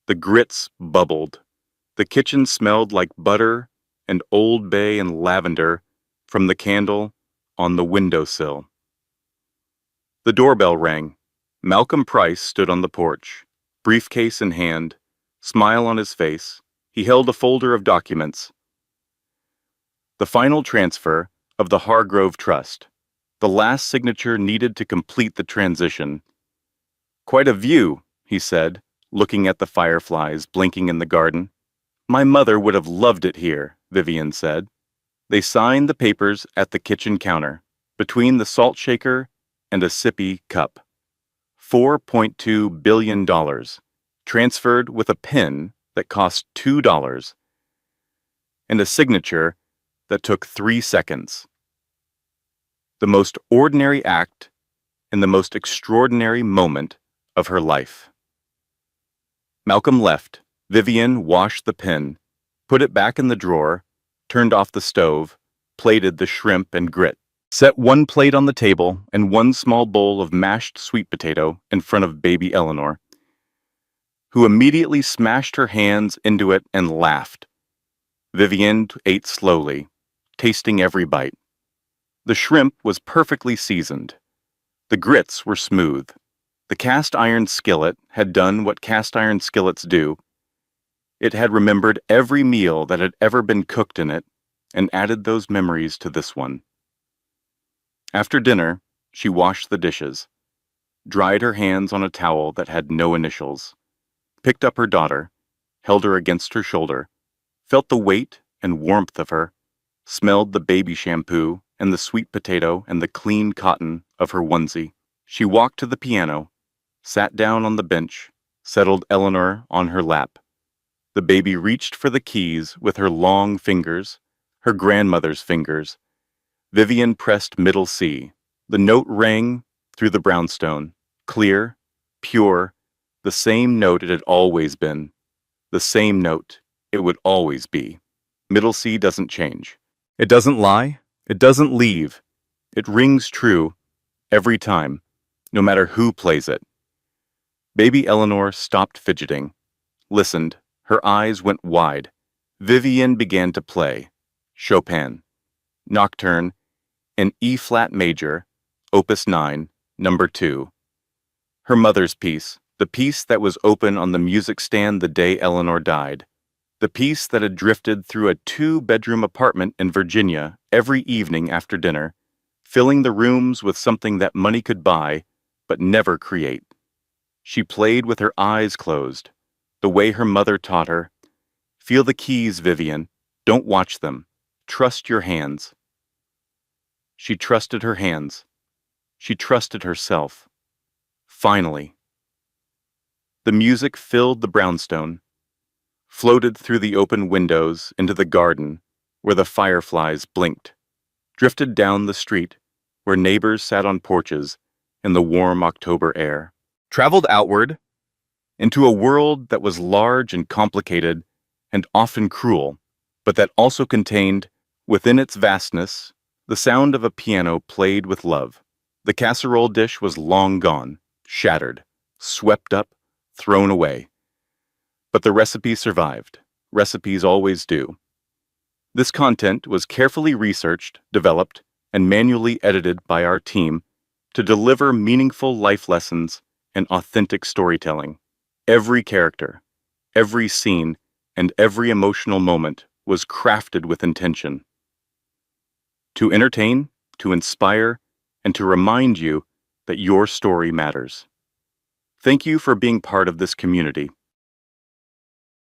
The grits bubbled. The kitchen smelled like butter and Old Bay and lavender from the candle on the windowsill. The doorbell rang. Malcolm Price stood on the porch, briefcase in hand, smile on his face. He held a folder of documents. The final transfer of the Hargrove Trust, the last signature needed to complete the transition. "Quite a view," he said, looking at the fireflies blinking in the garden. "My mother would have loved it here," Vivian said. They signed the papers at the kitchen counter, between the salt shaker and a sippy cup. $4.2 billion, transferred with a pen that cost $2, and a signature that took 3 seconds. The most ordinary act in the most extraordinary moment of her life. Malcolm left. Vivian washed the pen, put it back in the drawer, turned off the stove, plated the shrimp and grit, set one plate on the table and one small bowl of mashed sweet potato in front of baby Eleanor, who immediately smashed her hands into it and laughed. Vivian ate slowly, tasting every bite. The shrimp was perfectly seasoned. The grits were smooth. The cast iron skillet had done what cast iron skillets do. It had remembered every meal that had ever been cooked in it and added those memories to this one. After dinner, she washed the dishes, dried her hands on a towel that had no initials, picked up her daughter, held her against her shoulder, felt the weight and warmth of her, smelled the baby shampoo and the sweet potato and the clean cotton of her onesie. She walked to the piano, sat down on the bench, settled Eleanor on her lap. The baby reached for the keys with her long fingers, her grandmother's fingers. Vivian pressed middle C. The note rang through the brownstone, clear, pure, the same note it had always been, the same note it would always be. Middle C doesn't change. It doesn't lie. It doesn't leave. It rings true every time, no matter who plays it. Baby Eleanor stopped fidgeting, listened. Her eyes went wide. Vivian began to play. Chopin. Nocturne in E-flat major, Opus 9, number 2. Her mother's piece, the piece that was open on the music stand the day Eleanor died. The piece that had drifted through a two-bedroom apartment in Virginia every evening after dinner, filling the rooms with something that money could buy, but never create. She played with her eyes closed, the way her mother taught her. Feel the keys, Vivian. Don't watch them. Trust your hands. She trusted her hands. She trusted herself. Finally. The music filled the brownstone, floated through the open windows into the garden where the fireflies blinked, drifted down the street where neighbors sat on porches in the warm October air, traveled outward into a world that was large and complicated and often cruel, but that also contained, within its vastness, the sound of a piano played with love. The casserole dish was long gone, shattered, swept up, thrown away. But the recipe survived. Recipes always do. This content was carefully researched, developed, and manually edited by our team to deliver meaningful life lessons and authentic storytelling. Every character, every scene, and every emotional moment was crafted with intention. To entertain, to inspire, and to remind you that your story matters. Thank you for being part of this community.